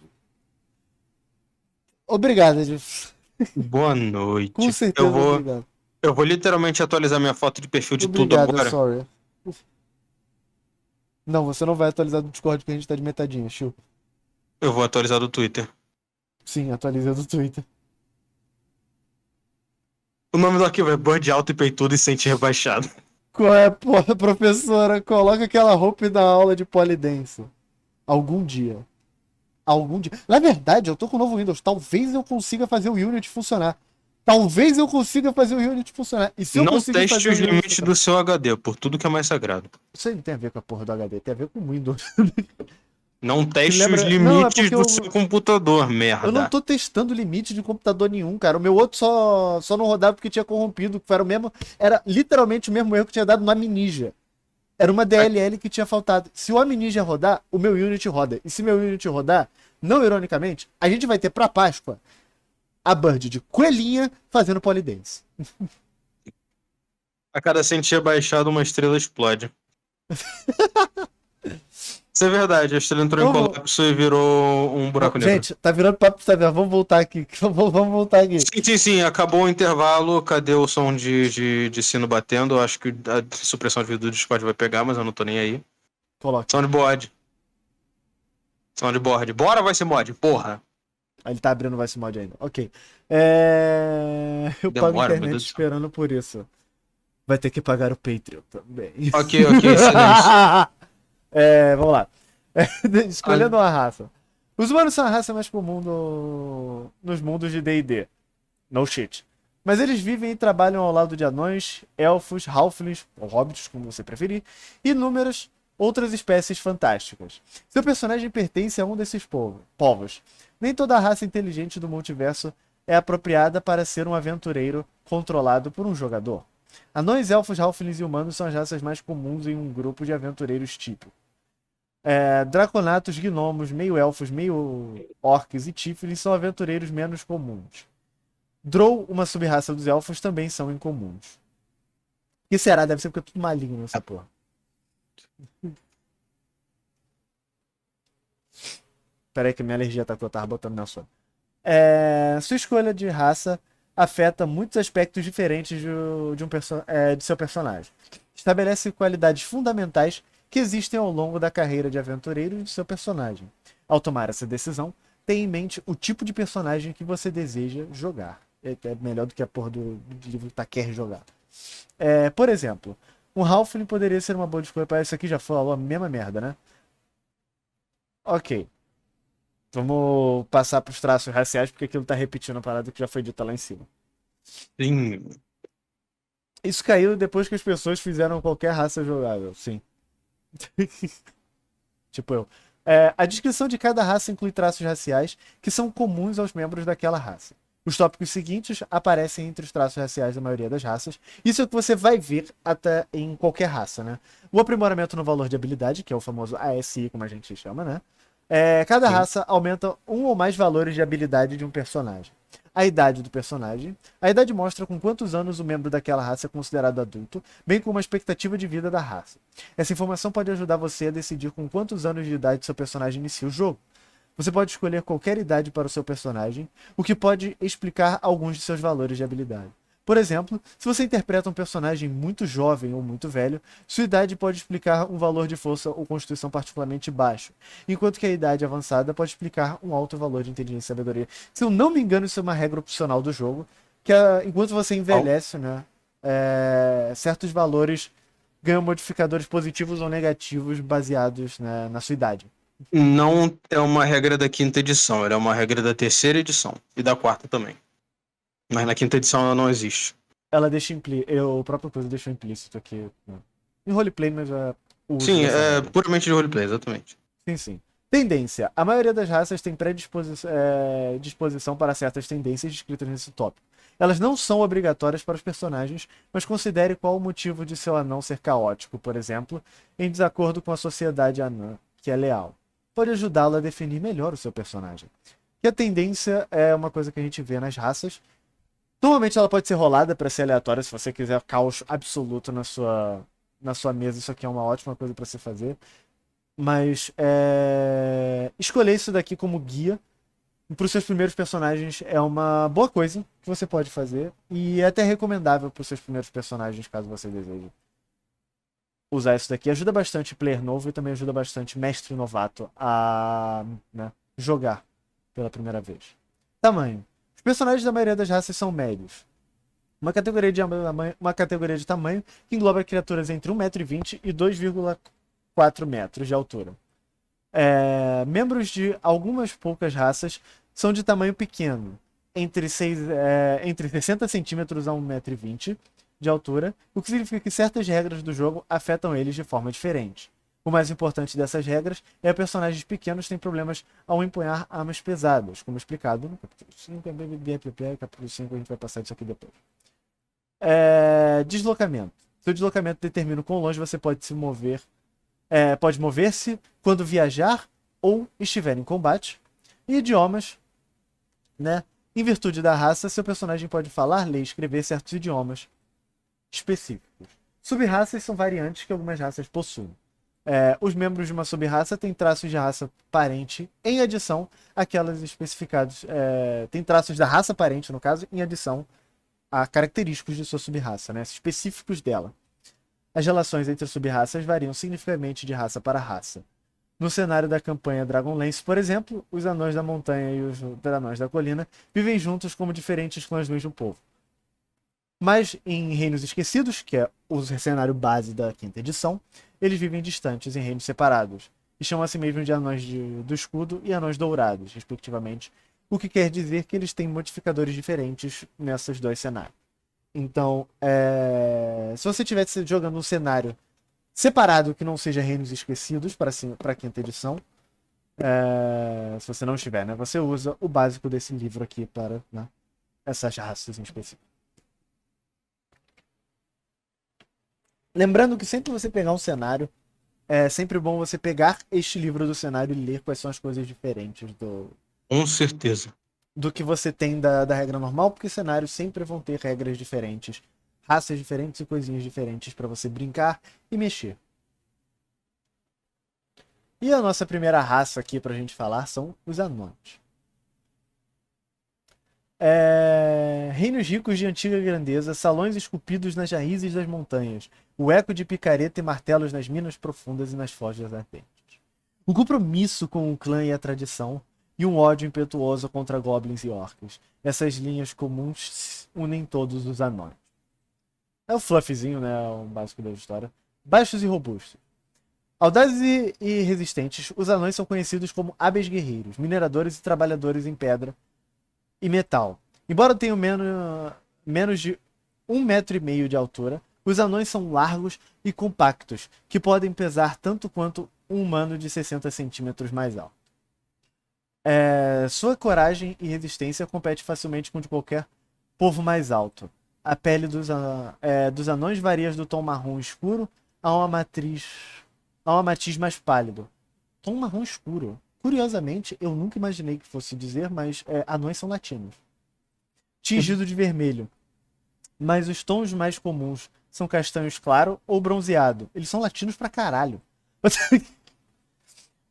Obrigado, Edilson. Boa noite. Com certeza, obrigado. Eu vou literalmente atualizar minha foto de perfil de tudo Obrigado, agora. sorry. Não, você não vai atualizar do Discord porque a gente tá de metadinha, Chiu. Eu vou atualizar do Twitter. Sim, atualizei do Twitter. O nome do arquivo é Bud Alto e Peitudo e Sente Rebaixado. Qual é, porra, professora? Coloca aquela roupa e dá aula de polidense. Algum dia. Algum dia. Na verdade, eu tô com o novo Windows. Talvez eu consiga fazer o Unity funcionar. Talvez eu consiga fazer o Unity funcionar. E se eu Não conseguir teste fazer os o Unity limites funcionar? do seu HD, por tudo que é mais sagrado. Isso aí não tem a ver com a porra do HD, tem a ver com o Windows. Não teste lembra- os Não, é limites porque do eu- seu computador, merda. Eu não tô testando limite de computador nenhum, cara. O meu outro só não rodava porque tinha corrompido. Que era o mesmo. Era literalmente o mesmo erro que tinha dado no Aminija. Era uma DLL que tinha faltado. Se o Aminija rodar, o meu Unity roda. E se meu Unity rodar, não ironicamente, a gente vai ter pra Páscoa a Bird de coelhinha fazendo polidense. A cada sentir baixado, uma estrela explode. Isso é verdade, a estrela entrou em Vamos- colapso e virou um buraco negro. Gente, tá virando papo, tá vendo? Vamos voltar aqui. Vamos voltar aqui. Sim, acabou o intervalo. Cadê o som de sino batendo? Eu acho que a supressão de vídeo do Discord vai pegar, mas eu não tô nem aí. Coloca. Soundboard. Soundboard. Bora, vai ser mod, porra. Ele tá abrindo o Vice Mod ainda. Ok. Eu pago Demora, meu internet Deus do céu. esperando por isso. Vai ter que pagar o Patreon também. Ok, excelente. Vamos lá. Escolhendo uma raça. Os humanos são a raça mais comum nos mundos de D&D. No shit. Mas eles vivem e trabalham ao lado de anões, elfos, halflings, ou hobbits, como você preferir, e inúmeras outras espécies fantásticas. Seu personagem pertence a um desses povos. Nem toda raça inteligente do multiverso é apropriada para ser um aventureiro controlado por um jogador. Anões, elfos, halflings e humanos são as raças mais comuns em um grupo de aventureiros típico. Draconatos, gnomos, meio-elfos, meio-orcs e tieflings são aventureiros menos comuns. Drow, uma sub-raça dos elfos, também são incomuns. O que será? Deve ser porque é tudo maligno nessa porra. Pera aí que minha alergia tá que eu tava botando na sua. Sua escolha de raça afeta muitos aspectos diferentes de seu personagem. Estabelece qualidades fundamentais que existem ao longo da carreira de aventureiro de seu personagem. Ao tomar essa decisão, tenha em mente o tipo de personagem que você deseja jogar. É melhor do que a porra do livro que tá quer jogar. Por exemplo, um Halfling poderia ser uma boa escolha para isso aqui já falou a mesma merda, né? Ok. Vamos passar para os traços raciais, porque aquilo tá repetindo a parada que já foi dita lá em cima. Sim. Isso caiu depois que as pessoas fizeram qualquer raça jogável, sim. Tipo eu. A descrição de cada raça inclui traços raciais que são comuns aos membros daquela raça. Os tópicos seguintes aparecem entre os traços raciais da maioria das raças. Isso é o que você vai ver até em qualquer raça, né? O aprimoramento no valor de habilidade, que é o famoso ASI, como a gente chama, né? Cada raça aumenta um ou mais valores de habilidade de um personagem. A idade do personagem. A idade mostra com quantos anos o membro daquela raça é considerado adulto, bem como a expectativa de vida da raça. Essa informação pode ajudar você a decidir com quantos anos de idade seu personagem inicia o jogo. Você pode escolher qualquer idade para o seu personagem, o que pode explicar alguns de seus valores de habilidade. Por exemplo, se você interpreta um personagem muito jovem ou muito velho, sua idade pode explicar um valor de força ou constituição particularmente baixo, enquanto que a idade avançada pode explicar um alto valor de inteligência e sabedoria. Se eu não me engano, isso é uma regra opcional do jogo, que enquanto você envelhece, né, certos valores ganham modificadores positivos ou negativos baseados, né, na sua idade. Não é uma regra da quinta edição, ela é uma regra da terceira edição e da quarta também. Mas na quinta edição ela não existe. Ela deixa o próprio coisa deixou implícito aqui, né, em roleplay, mas o uso Sim, dessa é regra. puramente de roleplay, exatamente. Sim, sim. Tendência. A maioria das raças tem disposição para certas tendências descritas nesse tópico. Elas não são obrigatórias para os personagens, mas considere qual o motivo de seu anão ser caótico, por exemplo, em desacordo com a sociedade anã, que é leal. Pode ajudá-lo a definir melhor o seu personagem. E a tendência é uma coisa que a gente vê nas raças. Normalmente ela pode ser rolada para ser aleatória, se você quiser caos absoluto na sua mesa, isso aqui é uma ótima coisa para você fazer. Mas escolher isso daqui como guia para os seus primeiros personagens é uma boa coisa que você pode fazer. E é até recomendável para os seus primeiros personagens, caso você deseje usar isso daqui. Ajuda bastante player novo e também ajuda bastante mestre novato a, né, jogar pela primeira vez. Tamanho. Os personagens da maioria das raças são médios. Uma categoria de tamanho que engloba criaturas entre 1,20 m e 2,4 metros de altura. Membros de algumas poucas raças são de tamanho pequeno, entre 60 centímetros a 1,20 m de altura, o que significa que certas regras do jogo afetam eles de forma diferente. O mais importante dessas regras é que personagens pequenos têm problemas ao empunhar armas pesadas, como explicado no capítulo 5, capítulo 5 a gente vai passar isso aqui depois. Deslocamento. Seu deslocamento determina o quão longe você pode se mover. Pode mover-se quando viajar ou estiver em combate. E idiomas, né? Em virtude da raça, seu personagem pode falar, ler e escrever certos idiomas específicos. Sub-raças são variantes que algumas raças possuem. Os membros de uma sub-raça têm traços de raça parente em adição àquelas especificados. Tem traços da raça parente, no caso, em adição a característicos de sua sub-raça, né? Específicos dela. As relações entre sub-raças variam significativamente de raça para raça. No cenário da campanha Dragonlance, por exemplo, os anões da montanha e os anões da colina vivem juntos como diferentes clãs do mesmo povo. Mas em Reinos Esquecidos, que é o cenário base da quinta edição, eles vivem distantes em reinos separados, e chamam a si mesmos de anões do escudo e anões dourados, respectivamente, o que quer dizer que eles têm modificadores diferentes nesses dois cenários. Então, se você estivesse jogando um cenário separado que não seja Reinos Esquecidos para a quinta edição, se você não estiver, né, você usa o básico desse livro aqui para, né, essas raças em específico. Lembrando que sempre você pegar um cenário, é sempre bom você pegar este livro do cenário e ler quais são as coisas diferentes Com certeza. do que você tem da regra normal, porque cenários sempre vão ter regras diferentes, raças diferentes e coisinhas diferentes para você brincar e mexer. E a nossa primeira raça aqui pra gente falar são os anões. Reinos ricos de antiga grandeza, salões esculpidos nas raízes das montanhas, o eco de picareta e martelos nas minas profundas e nas forjas ardentes. Um compromisso com o clã e a tradição, e um ódio impetuoso contra goblins e orcs. Essas linhas comuns unem todos os anões. É o fluffzinho, né? O básico da história. Baixos e robustos. Audazes e resistentes, os anões são conhecidos como hábeis guerreiros, mineradores e trabalhadores em pedra e metal. Embora tenham menos de 1,5 m de altura, os anões são largos e compactos, que podem pesar tanto quanto um humano de 60 centímetros mais alto. Sua coragem e resistência compete facilmente com de qualquer povo mais alto. A pele dos anões varia do tom marrom escuro a uma matiz mais pálido. Tom marrom escuro. Curiosamente, eu nunca imaginei que fosse dizer, mas anões são latinos. Tingido de vermelho. Mas os tons mais comuns são castanhos claro ou bronzeado. Eles são latinos pra caralho.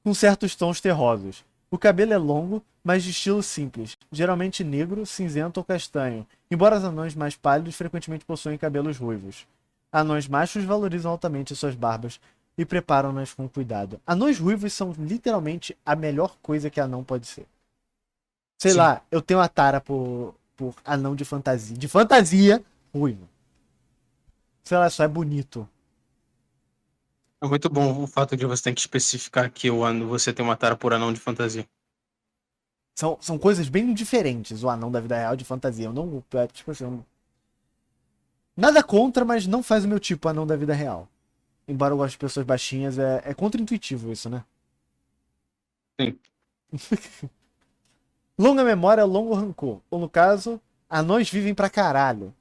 Com certos tons terrosos. O cabelo é longo, mas de estilo simples, geralmente negro, cinzento ou castanho, embora os anões mais pálidos frequentemente possuem cabelos ruivos. Anões machos valorizam altamente suas barbas e preparam-nas com cuidado. Anões ruivos são literalmente a melhor coisa que anão pode ser. Sei Sim. lá, eu tenho uma tara por anão de fantasia. De fantasia, ruivo. Sei lá, só é bonito. É muito bom o fato de você ter que especificar que você tem uma tara por anão de fantasia. São coisas bem diferentes, o anão da vida real de fantasia. Eu não. Tipo assim, nada contra, mas não faz o meu tipo anão da vida real. Embora eu goste de pessoas baixinhas, é contra-intuitivo isso, né? Sim. Longa memória, longo rancor. Ou no caso, anões vivem pra caralho.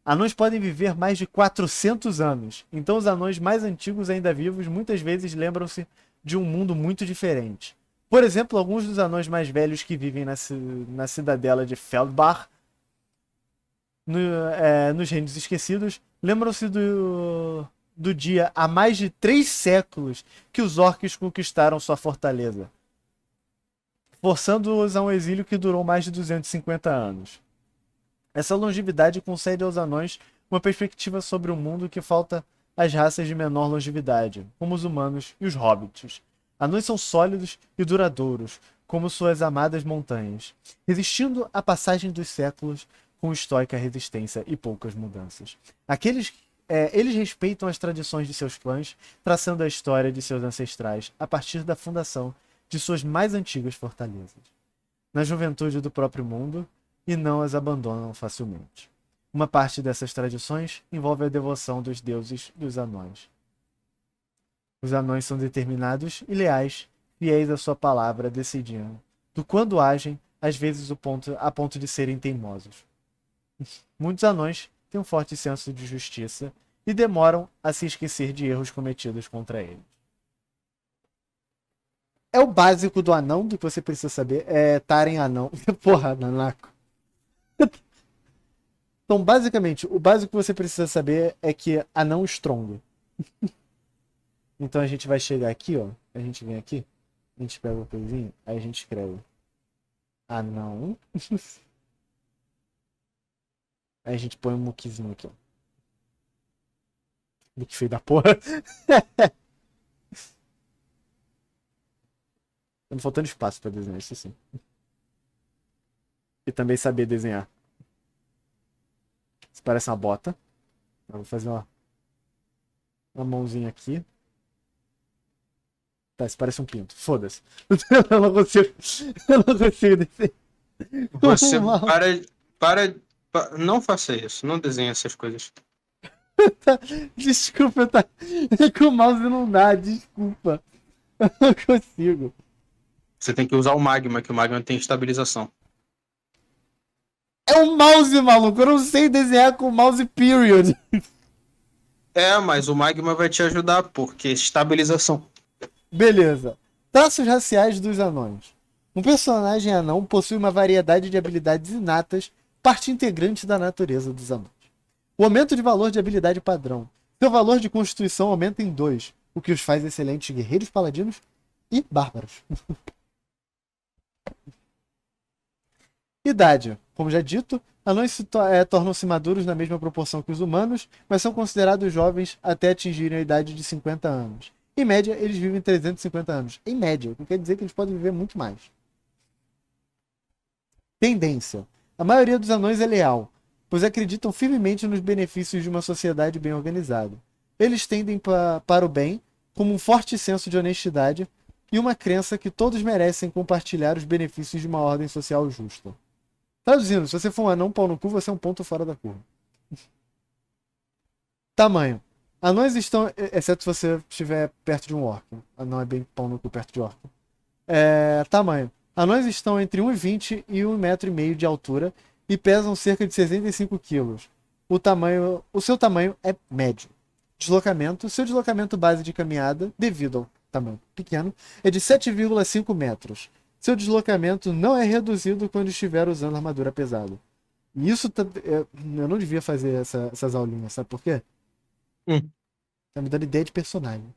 Anões podem viver mais de 400 anos. Então os anões mais antigos ainda vivos muitas vezes lembram-se de um mundo muito diferente. Por exemplo, alguns dos anões mais velhos que vivem na cidadela de Feldbach, nos Reinos Esquecidos, lembram-se do dia há mais de 3 séculos que os orcs conquistaram sua fortaleza, forçando-os a um exílio que durou mais de 250 anos. Essa longevidade concede aos anões uma perspectiva sobre o mundo que falta às raças de menor longevidade, como os humanos e os hobbits. Anões são sólidos e duradouros, como suas amadas montanhas, resistindo à passagem dos séculos com estoica resistência e poucas mudanças. Eles respeitam as tradições de seus clãs, traçando a história de seus ancestrais a partir da fundação de suas mais antigas fortalezas, na juventude do próprio mundo, e não as abandonam facilmente. Uma parte dessas tradições envolve a devoção dos deuses dos anões. Os anões são determinados e leais, fiéis à sua palavra, decidindo do quando agem, às vezes a ponto de serem teimosos. Muitos anões têm um forte senso de justiça e demoram a se esquecer de erros cometidos contra eles. É o básico do anão, do que você precisa saber. É Taren anão. Porra, Nanaco. Então, basicamente, o básico que você precisa saber é que anão strong. Então a gente vai chegar aqui, ó. A gente vem aqui. A gente pega o coisinho. Aí a gente escreve anão. Aí a gente põe um muquizinho aqui, ó. Muque feio da porra. Tá me faltando espaço pra desenhar isso assim. E também saber desenhar. Isso parece uma bota. Eu vou fazer uma mãozinha aqui. Tá, isso parece um pinto. Foda-se. Eu não consigo desenhar. Você não faça isso. Não desenhe essas coisas. Desculpa, é que o mouse não dá, desculpa. Eu não consigo. Você tem que usar o Magma, que o Magma tem estabilização. É um mouse, maluco. Eu não sei desenhar com mouse, period. Mas o Magma vai te ajudar, porque estabilização. Beleza. Traços raciais dos anões. Um personagem anão possui uma variedade de habilidades inatas, parte integrante da natureza dos anões. O aumento de valor de habilidade padrão. Seu valor de constituição aumenta em 2, o que os faz excelentes guerreiros paladinos e bárbaros. Idade. Como já dito, anões tornam-se maduros na mesma proporção que os humanos, mas são considerados jovens até atingirem a idade de 50 anos. Em média, eles vivem 350 anos. Em média, o que quer dizer que eles podem viver muito mais. Tendência. A maioria dos anões é leal, pois acreditam firmemente nos benefícios de uma sociedade bem organizada. Eles tendem para o bem, como um forte senso de honestidade e uma crença que todos merecem compartilhar os benefícios de uma ordem social justa. Traduzindo, se você for um anão pau no cu, você é um ponto fora da curva. Tamanho. Anões estão, exceto se você estiver perto de um orc. Anão é bem pau no cu perto de orc. Tamanho. Anões estão entre 1,20 e 1,5 m de altura e pesam cerca de 65 kg. O seu tamanho é médio. Deslocamento. Seu deslocamento base de caminhada, devido ao tamanho pequeno, é de 7,5 metros. Seu deslocamento não é reduzido quando estiver usando armadura pesada. E isso eu não devia fazer essas aulinhas, sabe por quê? Tá me dando ideia de personagem.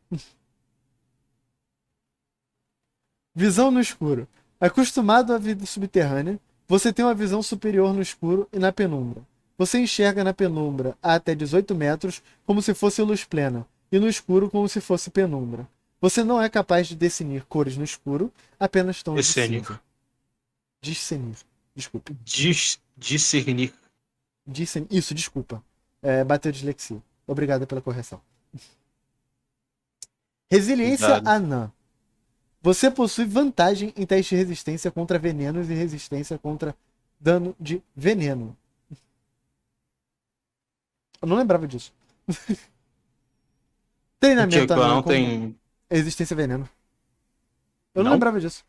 Visão no escuro. Acostumado à vida subterrânea, você tem uma visão superior no escuro e na penumbra. Você enxerga na penumbra a até 18 metros como se fosse luz plena, e no escuro como se fosse penumbra. Você não é capaz de discernir cores no escuro, apenas tons de cinza. Discernir. Desculpa. Discernir. Isso, desculpa. Bateu dislexia. Obrigado pela correção. Resiliência anã. Você possui vantagem em teste de resistência contra venenos e resistência contra dano de veneno. Eu não lembrava disso. Treinamento anã. Não tem resistência a veneno. Eu não lembrava disso.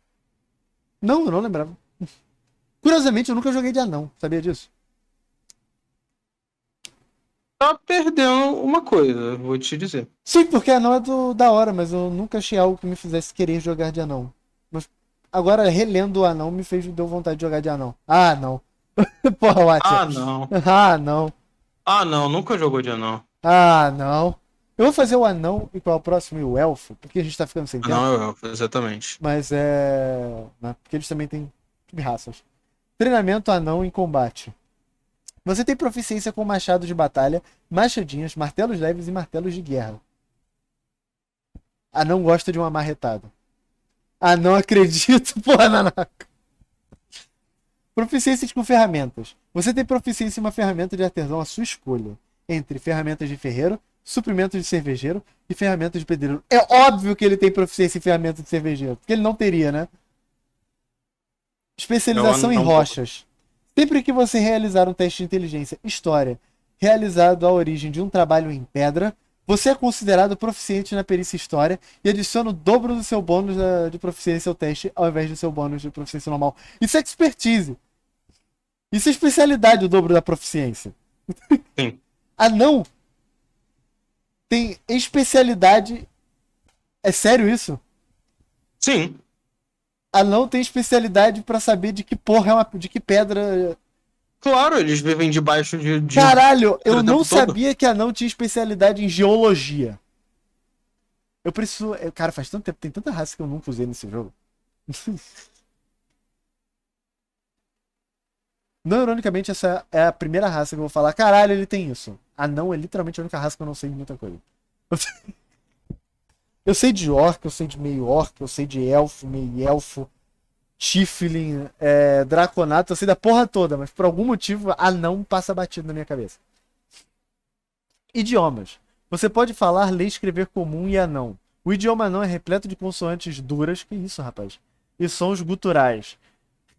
Não, eu não lembrava. Curiosamente, eu nunca joguei de anão. Sabia disso? Tá perdendo uma coisa, vou te dizer. Sim, porque anão é da hora, mas eu nunca achei algo que me fizesse querer jogar de anão. Mas agora, relendo o anão, deu vontade de jogar de anão. Ah, não. Porra, Watcher. Ah, não. Ah, não. Ah, não, nunca jogou de anão. Ah, não. Eu vou fazer o anão e qual é o próximo? E o elfo, porque a gente tá ficando sem tempo. Não, é o elfo, exatamente. Mas né, porque eles também têm raças. Treinamento anão em combate. Você tem proficiência com machado de batalha, machadinhas, martelos leves e martelos de guerra. Anão gosta de uma marretada. Ah, não acredito, porra, Nanaka. Proficiência com ferramentas. Você tem proficiência em uma ferramenta de artesão à sua escolha. Entre ferramentas de ferreiro, suprimentos de cervejeiro e ferramentas de pedreiro. É óbvio que ele tem proficiência em ferramentas de cervejeiro. Porque ele não teria, né? Especialização em rochas. Sempre que você realizar um teste de inteligência história realizado à origem de um trabalho em pedra, você é considerado proficiente na perícia história e adiciona o dobro do seu bônus de proficiência ao teste ao invés do seu bônus de proficiência normal. Isso é expertise. Isso é especialidade, o dobro da proficiência. Sim. Anão tem especialidade. É sério isso? Sim. Anão tem especialidade pra saber de que porra de que pedra. Claro, eles vivem debaixo de Caralho, eu não sabia que anão tinha especialidade em geologia. Eu preciso. Cara, faz tanto tempo, tem tanta raça que eu nunca usei nesse jogo. Não, ironicamente, essa é a primeira raça que eu vou falar. Caralho, ele tem isso. Anão é literalmente a única raça que eu não sei de muita coisa. Eu sei de orc, eu sei de meio orc, eu sei de elfo, meio elfo, tiefling, draconato, eu sei da porra toda, mas por algum motivo anão passa batido na minha cabeça. Idiomas. Você pode falar, ler e escrever comum e anão. O idioma anão é repleto de consoantes duras, que isso, rapaz, e sons guturais.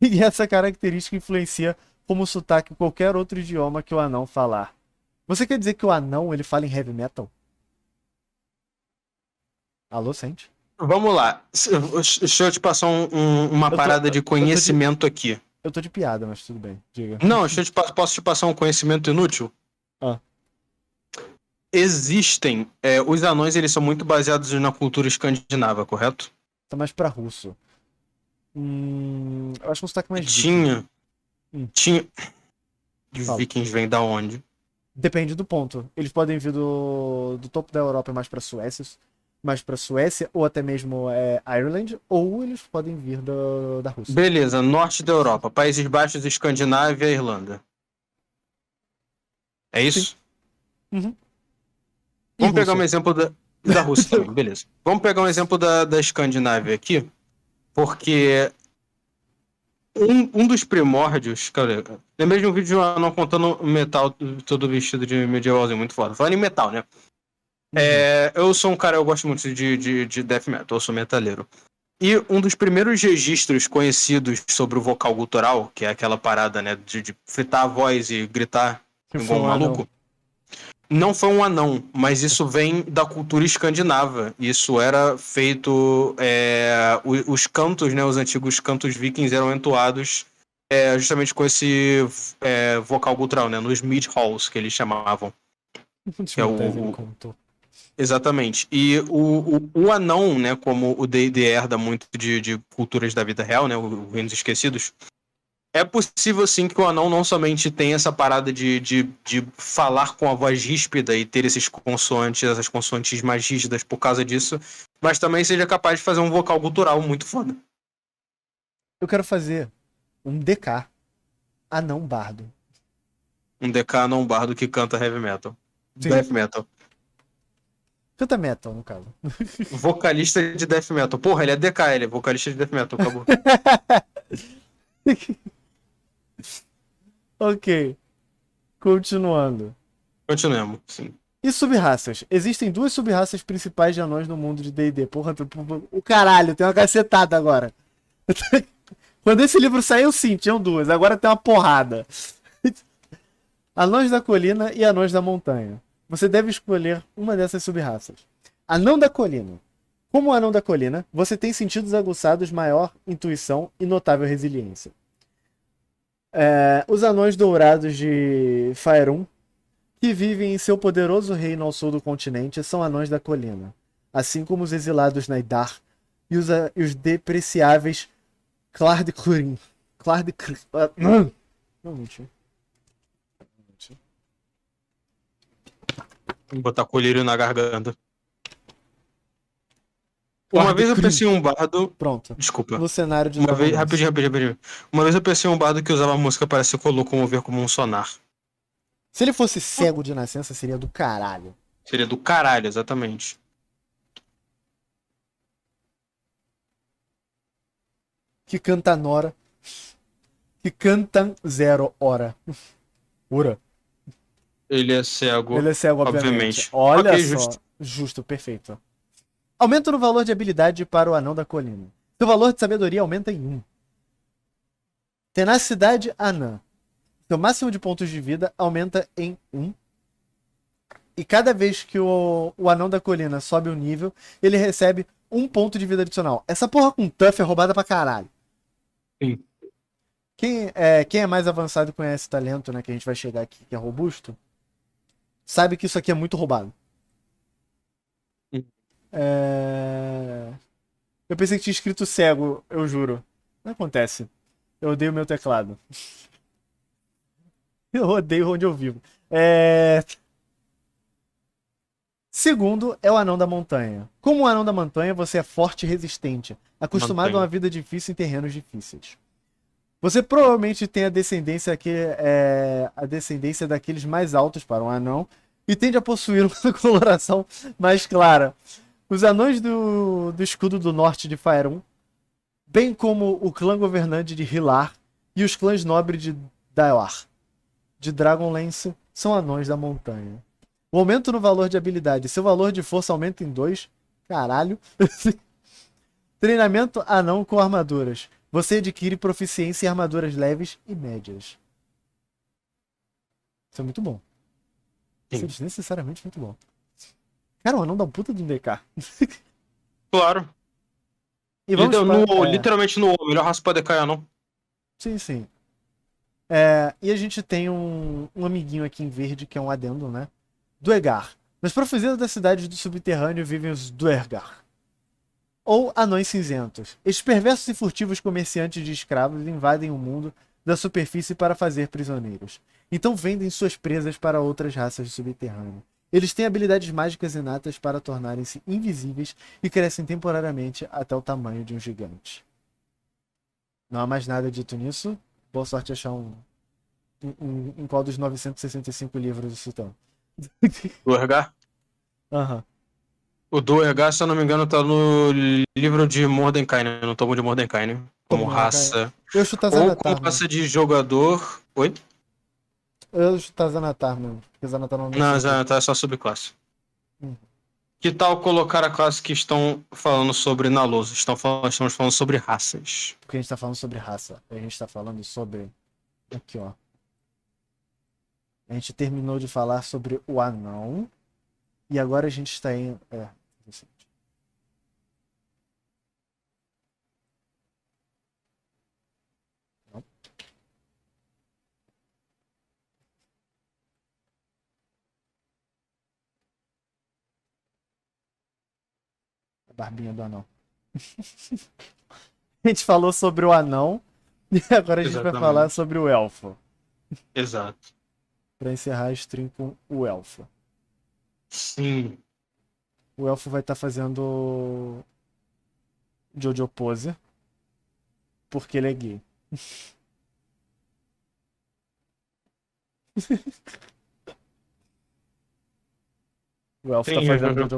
E essa característica influencia como sotaque qualquer outro idioma que o anão falar. Você quer dizer que o anão ele fala em heavy metal? Alô, sente? Vamos lá. Deixa eu te passar uma parada de conhecimento aqui. Eu tô de piada, mas tudo bem. Diga. Não, posso te passar um conhecimento inútil? Ah. Existem. Os anões, eles são muito baseados na cultura escandinava, correto? Tá mais pra russo. Eu acho que um sotaque mais Tinha. Vikings vem da onde? Depende do ponto. Eles podem vir do topo da Europa mais pra Suécia, ou até mesmo Ireland, ou eles podem vir da Rússia. Beleza, norte da Europa, Países Baixos, Escandinávia e Irlanda. É isso? Uhum. Vamos pegar um exemplo da Rússia também, beleza. Vamos pegar um exemplo da Escandinávia aqui, porque um dos primórdios, cara, lembrei de um vídeo de um anão contando metal todo vestido de medievalzinho, muito foda. Falando em metal, né? Eu sou um cara, eu gosto muito de death metal, eu sou metaleiro. E um dos primeiros registros conhecidos sobre o vocal gutural, que é aquela parada, né, de fritar a voz e gritar igual um maluco, não foi um anão, mas isso vem da cultura escandinava. Isso era feito... os cantos, né, os antigos cantos vikings eram entoados justamente com esse vocal gutural, né, nos mid halls, que eles chamavam. Que é Exatamente. E o anão, né, como o D&D herda muito de culturas da vida real, né, os Reinos Esquecidos, é possível sim que o anão não somente tenha essa parada de falar com a voz ríspida e ter essas consoantes mais rígidas por causa disso, mas também seja capaz de fazer um vocal gutural muito foda. Eu quero fazer um DK anão bardo. Um DK não bardo que canta heavy metal. Sim. Death metal. Canta metal, no caso. Vocalista de death metal. Porra, ele é DK, ele é vocalista de death metal, acabou. Ok. Continuando. Continuemos, sim. E subraças? Existem duas subraças principais de anões no mundo de D&D. Porra, o caralho, tem uma cacetada agora. Quando esse livro saiu, sim, tinham duas. Agora tem uma porrada. Anões da colina e anões da montanha. Você deve escolher uma dessas subraças. Anão da colina. Como anão da colina, você tem sentidos aguçados, maior intuição e notável resiliência. Os anões dourados de Faerun, que vivem em seu poderoso reino ao sul do continente, são anões da colina, assim como os exilados Naidar e os depreciáveis Clardeclurin. Não, mentira. Vou botar colírio na garganta. Uma vez eu pensei em um bardo. Pronto. Desculpa. No cenário de Uma vez, rapidinho. Uma vez eu pensei em um bardo que usava música para se locomover como um sonar. Se ele fosse cego de nascença, seria do caralho. Seria do caralho, exatamente. Que canta Nora. Que cantam 0 hora. Ura. Ele é cego. Ele é cego, obviamente. Olha Ok, só. justo. Justo, perfeito. Aumenta no valor de habilidade para o anão da colina. Seu valor de sabedoria aumenta em 1. Tenacidade anã. Seu máximo de pontos de vida aumenta em 1. E cada vez que o anão da colina sobe o nível, ele recebe 1 ponto de vida adicional. Essa porra com Tuff é roubada pra caralho. Sim. Quem é mais avançado e conhece talento, né, que a gente vai chegar aqui, que é robusto, sabe que isso aqui é muito roubado. Eu pensei que tinha escrito cego, eu juro. Não acontece. Eu odeio meu teclado. Eu odeio onde eu vivo. Segundo é o anão da montanha. Como o anão da montanha, você é forte e resistente, acostumado a uma vida difícil em terrenos difíceis. Você provavelmente tem a descendência daqueles mais altos para um anão e tende a possuir uma coloração mais clara. Os anões do escudo do norte de Faerun, bem como o clã governante de Hilar e os clãs nobres de Daewar, de Dragonlance, são anões da montanha. O aumento no valor de habilidade. Seu valor de força aumenta em 2. Caralho. Treinamento anão com armaduras. Você adquire proficiência em armaduras leves e médias. Isso é muito bom. Sim. Isso é desnecessariamente muito bom. Cara, o anão dá um puta de um DK. Claro. E vamos literalmente no melhor raça pra DK, não? Sim, sim. E a gente tem um amiguinho aqui em verde, que é um adendo, né? Duergar. Nas profundezas da cidade do subterrâneo vivem os Duergar, ou anões cinzentos. Estes perversos e furtivos comerciantes de escravos invadem o mundo da superfície para fazer prisioneiros. Então vendem suas presas para outras raças de subterrâneo. Eles têm habilidades mágicas inatas para tornarem-se invisíveis e crescem temporariamente até o tamanho de um gigante. Não há mais nada dito nisso. Boa sorte achar em qual dos 965 livros isso tá. Duergar? Aham. O Duergar, se eu não me engano, tá no livro de Mordenkainen, no tomo de Mordenkainen. Como raça. Eu chuto Ou Zanatar, como raça de jogador. Oi? Eu chuto Zanatar mesmo. Porque Zanatar não Não, Zanatar é só subclasse. Hum. Que tal colocar a classe que estão falando sobre Nalos? Estamos falando sobre raças. Porque a gente tá falando sobre raça. A gente tá falando sobre... Aqui, ó. A gente terminou de falar sobre o anão. E agora a gente está em... A barbinha do anão. A gente falou sobre o anão. E agora a gente vai falar sobre o elfo. Exato. Pra encerrar a stream com o elfo. Sim. O elfo vai estar fazendo Jojo Pose. porque ele é gay. O elfo tá Sim, fazendo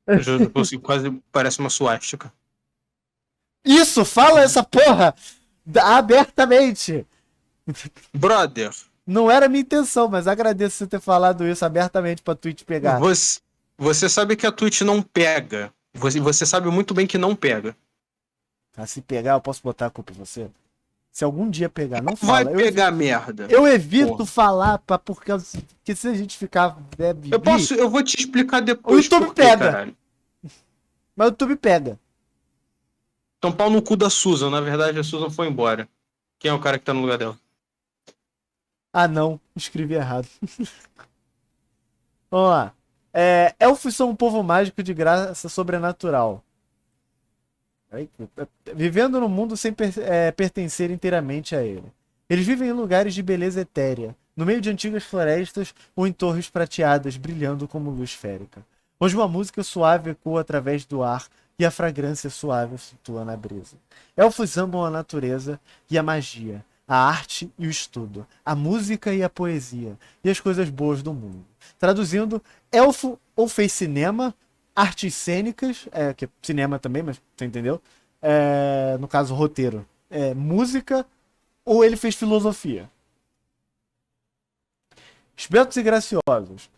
o Jojo Pose quase parece uma suástica. Isso, fala essa porra abertamente. Brother, Não era minha intenção, mas agradeço você ter falado isso abertamente pra Twitch pegar. você sabe que a Twitch não pega. Você sabe muito bem que não pega. Ah, se pegar, eu posso botar a culpa em você? Se algum dia pegar, não Vai fala. pegar merda. Eu evito Porra. falar porque se a gente ficar... Eu vou te explicar O depois YouTube por quê, pega. caralho. Mas o YouTube pega. Então pau no cu da Susan. Na verdade, a Susan foi embora. Quem é o cara que tá no lugar dela? Ah, não. Escrevi errado. Vamos lá. Elfos são um povo mágico de graça sobrenatural. Vivendo num mundo sem pertencer inteiramente a ele. Eles vivem em lugares de beleza etérea, no meio de antigas florestas ou em torres prateadas brilhando como luz férica, onde uma música suave ecoa através do ar e a fragrância suave flutua na brisa. Elfos amam a natureza e a magia, a arte e o estudo, a música e a poesia, e as coisas boas do mundo. Traduzindo, elfo ou fez cinema, artes cênicas, que é cinema também, mas você entendeu? No caso, roteiro. Música, ou ele fez filosofia. Esbeltos e graciosos.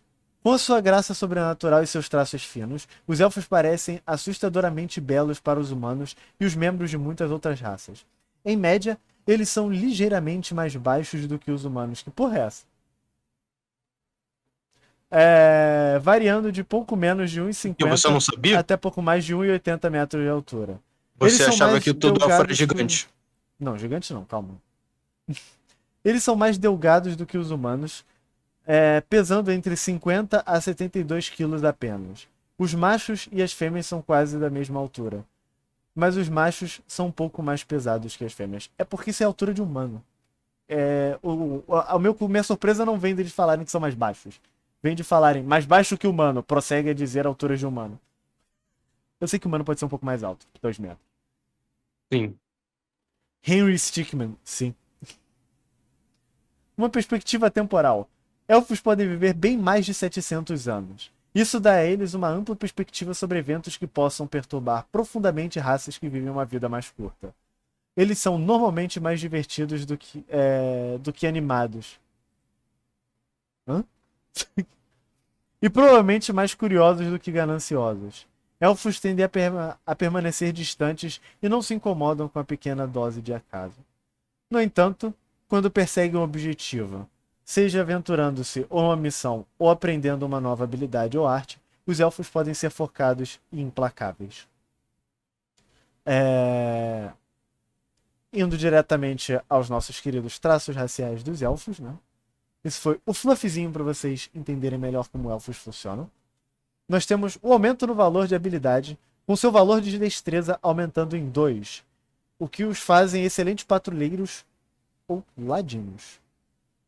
Com a sua graça sobrenatural e seus traços finos, os elfos parecem assustadoramente belos para os humanos e os membros de muitas outras raças. Em média, eles são ligeiramente mais baixos do que os humanos. Que porra é essa? Variando de pouco menos de E você não 1,50 sabia? até pouco mais de 1,80 metros de altura. Você achava que todo elfo era delgados gigante. Não, gigante não, calma. Eles são mais delgados do que os humanos, pesando entre 50 a 72 quilos apenas. Os machos e as fêmeas são quase da mesma altura. Mas os machos são um pouco mais pesados que as fêmeas. É porque isso é a altura de humano. Minha surpresa não vem deles falarem que são mais baixos. Vem de falarem mais baixo que humano. Prossegue a dizer a altura de humano. Eu sei que humano pode ser um pouco mais alto, 2 metros. Sim. Henry Stickmin, sim. Uma perspectiva temporal. Elfos podem viver bem mais de 700 anos. Isso dá a eles uma ampla perspectiva sobre eventos que possam perturbar profundamente raças que vivem uma vida mais curta. Eles são normalmente mais divertidos do que animados. Hã? E provavelmente mais curiosos do que gananciosos. Elfos tendem a permanecer distantes e não se incomodam com a pequena dose de acaso. No entanto, quando perseguem um objetivo, seja aventurando-se ou uma missão ou aprendendo uma nova habilidade ou arte, os elfos podem ser focados e implacáveis. Indo diretamente aos nossos queridos traços raciais dos elfos, né? Esse foi o fluffzinho para vocês entenderem melhor como elfos funcionam. Nós temos o aumento no valor de habilidade, com seu valor de destreza aumentando em 2, o que os fazem excelentes patrulheiros ou ladinos.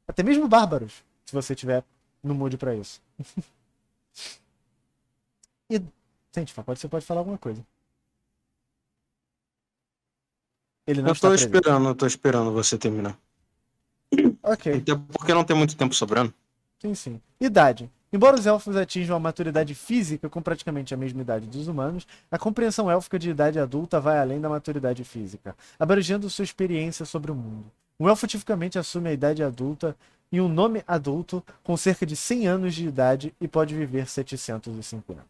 Até mesmo bárbaros, se você tiver no mood para isso. E, gente, você pode falar alguma coisa. Ele não está presente. Eu tô esperando você terminar. Ok. Até porque não tem muito tempo sobrando. Sim. Idade. Embora os elfos atinjam a maturidade física com praticamente a mesma idade dos humanos, a compreensão élfica de idade adulta vai além da maturidade física, abrangendo sua experiência sobre o mundo. Um elfo tipicamente assume a idade adulta e um nome adulto com cerca de 100 anos de idade e pode viver 750.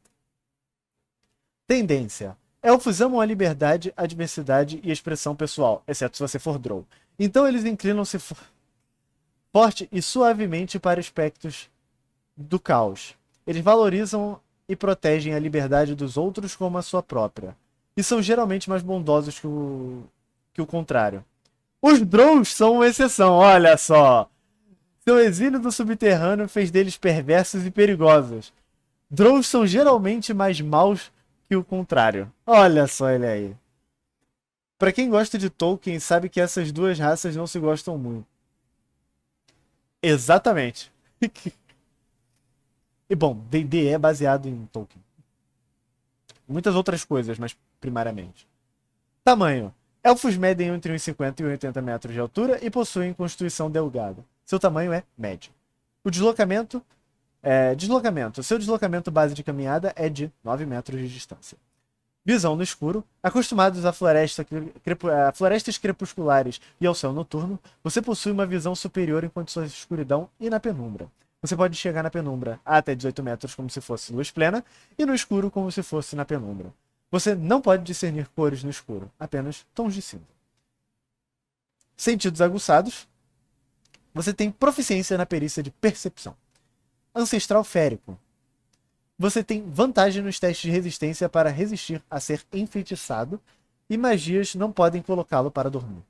Tendência. Elfos amam a liberdade, a diversidade e a expressão pessoal, exceto se você for Drow. Então eles inclinam-se forte e suavemente para aspectos do caos. Eles valorizam e protegem a liberdade dos outros como a sua própria. E são geralmente mais bondosos que o contrário. Os Drows são uma exceção, olha só. Seu exílio do subterrâneo fez deles perversos e perigosos. Drows são geralmente mais maus que o contrário. Olha só ele aí. Pra quem gosta de Tolkien, sabe que essas duas raças não se gostam muito. Exatamente. E bom, D&D é baseado em Tolkien. Muitas outras coisas, mas primariamente. Tamanho. Elfos medem entre 1,50 e 80 metros de altura e possuem constituição delgada. Seu tamanho é médio. O deslocamento. Seu deslocamento base de caminhada é de 9 metros de distância. Visão no escuro. Acostumados a florestas crepusculares e ao céu noturno, você possui uma visão superior em condições de escuridão e na penumbra. Você pode chegar na penumbra a até 18 metros como se fosse luz plena e no escuro como se fosse na penumbra. Você não pode discernir cores no escuro, apenas tons de cinza. Sentidos aguçados. Você tem proficiência na perícia de percepção. Ancestral férico. Você tem vantagem nos testes de resistência para resistir a ser enfeitiçado e magias não podem colocá-lo para dormir.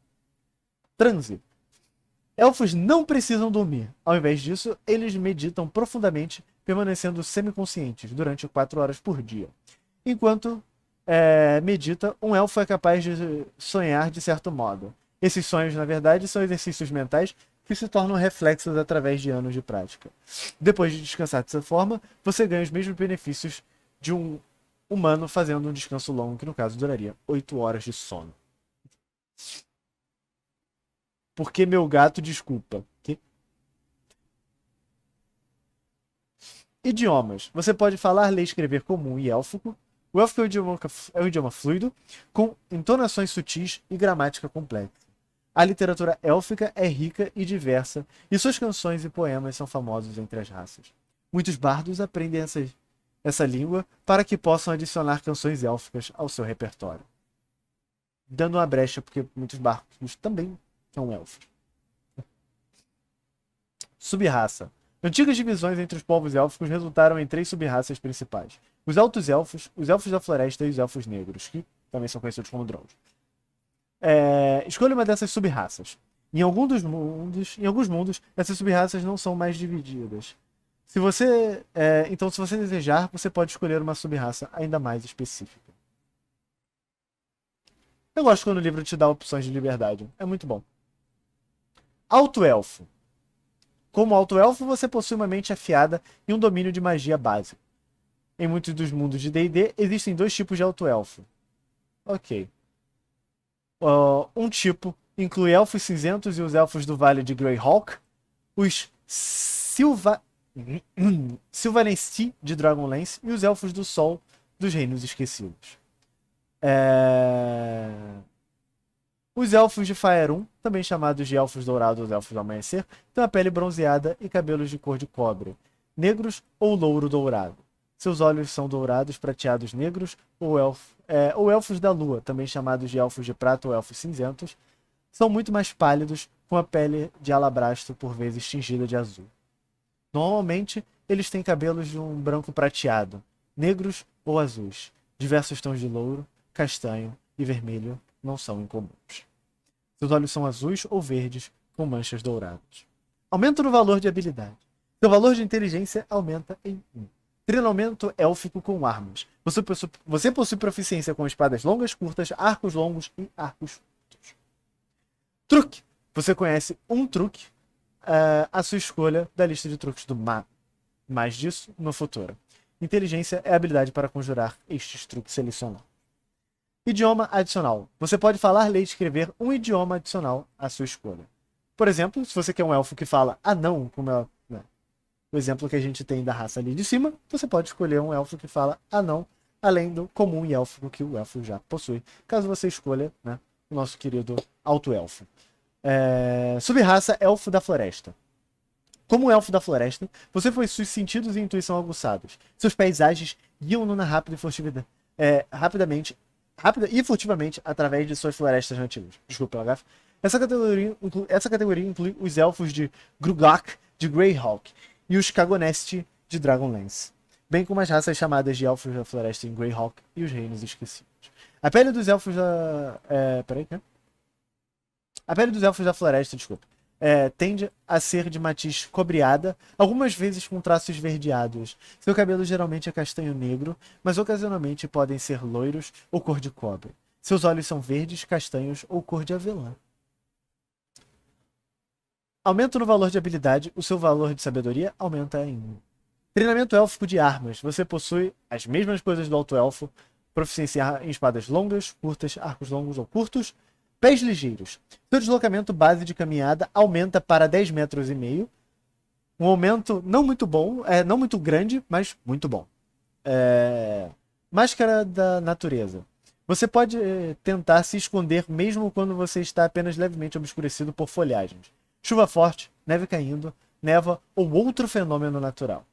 Transe. Elfos não precisam dormir. Ao invés disso, eles meditam profundamente, permanecendo semiconscientes durante 4 horas por dia. Enquanto medita, um elfo é capaz de sonhar de certo modo. Esses sonhos, na verdade, são exercícios mentais que se tornam reflexos através de anos de prática. Depois de descansar dessa forma, você ganha os mesmos benefícios de um humano fazendo um descanso longo, que no caso duraria 8 horas de sono. Porque meu gato, desculpa. Que? Idiomas. Você pode falar, ler e escrever comum e élfico. O élfico é um idioma fluido, com entonações sutis e gramática complexa. A literatura élfica é rica e diversa, e suas canções e poemas são famosos entre as raças. Muitos bardos aprendem essa língua para que possam adicionar canções élficas ao seu repertório. Dando uma brecha, porque muitos bardos também são elfos. Subraça. Antigas divisões entre os povos élficos resultaram em 3 subraças principais. Os altos elfos, os elfos da floresta e os elfos negros, que também são conhecidos como Drons. Escolha uma dessas subraças. Em alguns mundos, essas subraças não são mais divididas. Então, se você desejar, você pode escolher uma subraça ainda mais específica. Eu gosto quando o livro te dá opções de liberdade. É muito bom. Alto Elfo. Como Alto Elfo, você possui uma mente afiada e um domínio de magia básico. Em muitos dos mundos de D&D, existem 2 tipos de Alto Elfo. Ok. Um tipo inclui elfos cinzentos e os elfos do Vale de Greyhawk, os Sylvanesti de Dragonlance e os elfos do Sol dos Reinos Esquecidos. Os elfos de Faerun, também chamados de elfos dourados ou elfos do amanhecer, têm a pele bronzeada e cabelos de cor de cobre, negros ou louro dourado. Seus olhos são dourados, prateados negros ou elfos da lua, também chamados de elfos de prata ou elfos cinzentos, são muito mais pálidos, com a pele de alabastro por vezes tingida de azul. Normalmente, eles têm cabelos de um branco prateado, negros ou azuis. Diversos tons de louro, castanho e vermelho não são incomuns. Seus olhos são azuis ou verdes, com manchas douradas. Aumento no valor de habilidade. Seu valor de inteligência aumenta em 1. Treinamento élfico com armas. Você possui proficiência com espadas longas, curtas, arcos longos e arcos curtos. Truque. Você conhece um truque à sua escolha da lista de truques do mago. Mais disso no futuro. Inteligência é a habilidade para conjurar estes truques selecionados. Idioma adicional. Você pode falar, ler e escrever um idioma adicional à sua escolha. Por exemplo, se você quer um elfo que fala anão, como é o exemplo que a gente tem da raça ali de cima, você pode escolher um elfo que fala anão, além do comum e élfico que o elfo já possui. Caso você escolha, né, o nosso querido alto elfo. Subraça elfo da floresta. Como elfo da floresta, você possui sentidos e intuição aguçados. Seus paisagens guiam-no na rápida e furtivamente através de suas florestas nativas. Desculpa pela gafe. Essa categoria inclui os elfos de Grugak, de Greyhawk, e os Kagonesti de Dragonlance, bem como as raças chamadas de elfos da floresta em Greyhawk e os reinos esquecidos. A pele dos elfos da... A pele dos elfos da floresta, tende a ser de matiz cobreada, algumas vezes com traços esverdeados. Seu cabelo geralmente é castanho negro, mas ocasionalmente podem ser loiros ou cor de cobre. Seus olhos são verdes, castanhos ou cor de avelã. Aumento no valor de habilidade, o seu valor de sabedoria aumenta em 1. Treinamento élfico de armas. Você possui as mesmas coisas do alto elfo, proficiência em espadas longas, curtas, arcos longos ou curtos, Pés ligeiros. Seu deslocamento base de caminhada aumenta para 10,5 metros. Um aumento não muito bom, não muito grande, mas muito bom. Máscara da natureza. Você pode tentar se esconder mesmo quando você está apenas levemente obscurecido por folhagens. Chuva forte, neve caindo, névoa ou outro fenômeno natural.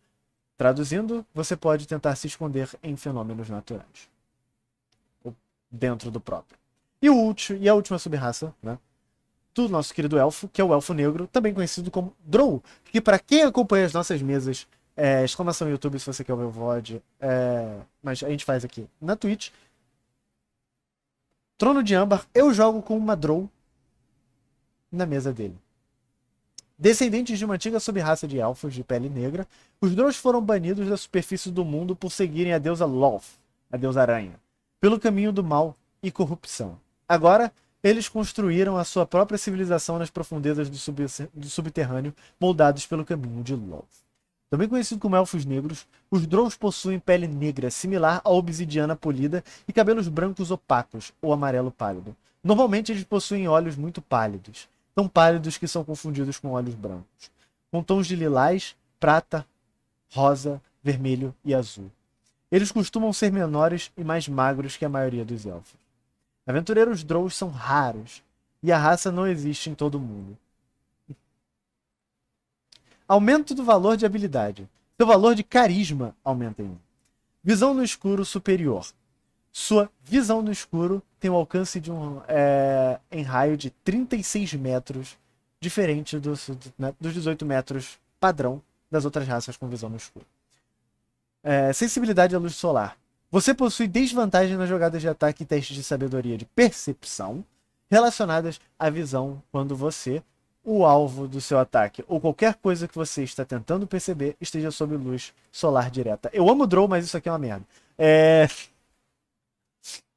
Traduzindo, você pode tentar se esconder em fenômenos naturais. Ou dentro do próprio. E a última sub-raça, né, do nosso querido elfo, que é o elfo negro, também conhecido como Drow, que para quem acompanha as nossas mesas, exclamação YouTube se você quer ver o VOD, mas a gente faz aqui na Twitch. Trono de Âmbar, eu jogo com uma Drow na mesa dele. Descendentes de uma antiga sub-raça de elfos de pele negra, os Drows foram banidos da superfície do mundo por seguirem a deusa Loth, a deusa aranha, pelo caminho do mal e corrupção. Agora, eles construíram a sua própria civilização nas profundezas do subterrâneo, moldados pelo caminho de Loth. Também conhecido como elfos negros, os Drows possuem pele negra, similar à obsidiana polida, e cabelos brancos opacos, ou amarelo pálido. Normalmente eles possuem olhos muito pálidos, tão pálidos que são confundidos com olhos brancos, com tons de lilás, prata, rosa, vermelho e azul. Eles costumam ser menores e mais magros que a maioria dos elfos. Aventureiros Drows são raros, e a raça não existe em todo o mundo. Aumento do valor de habilidade. Seu valor de carisma aumenta em 1. Visão no escuro superior. Sua visão no escuro tem o alcance de em raio de 36 metros, diferente dos 18 metros padrão das outras raças com visão no escuro. Sensibilidade à luz solar. Você possui desvantagem nas jogadas de ataque e testes de sabedoria de percepção relacionadas à visão quando você, o alvo do seu ataque, ou qualquer coisa que você está tentando perceber, esteja sob luz solar direta. Eu amo Drow, mas isso aqui é uma merda.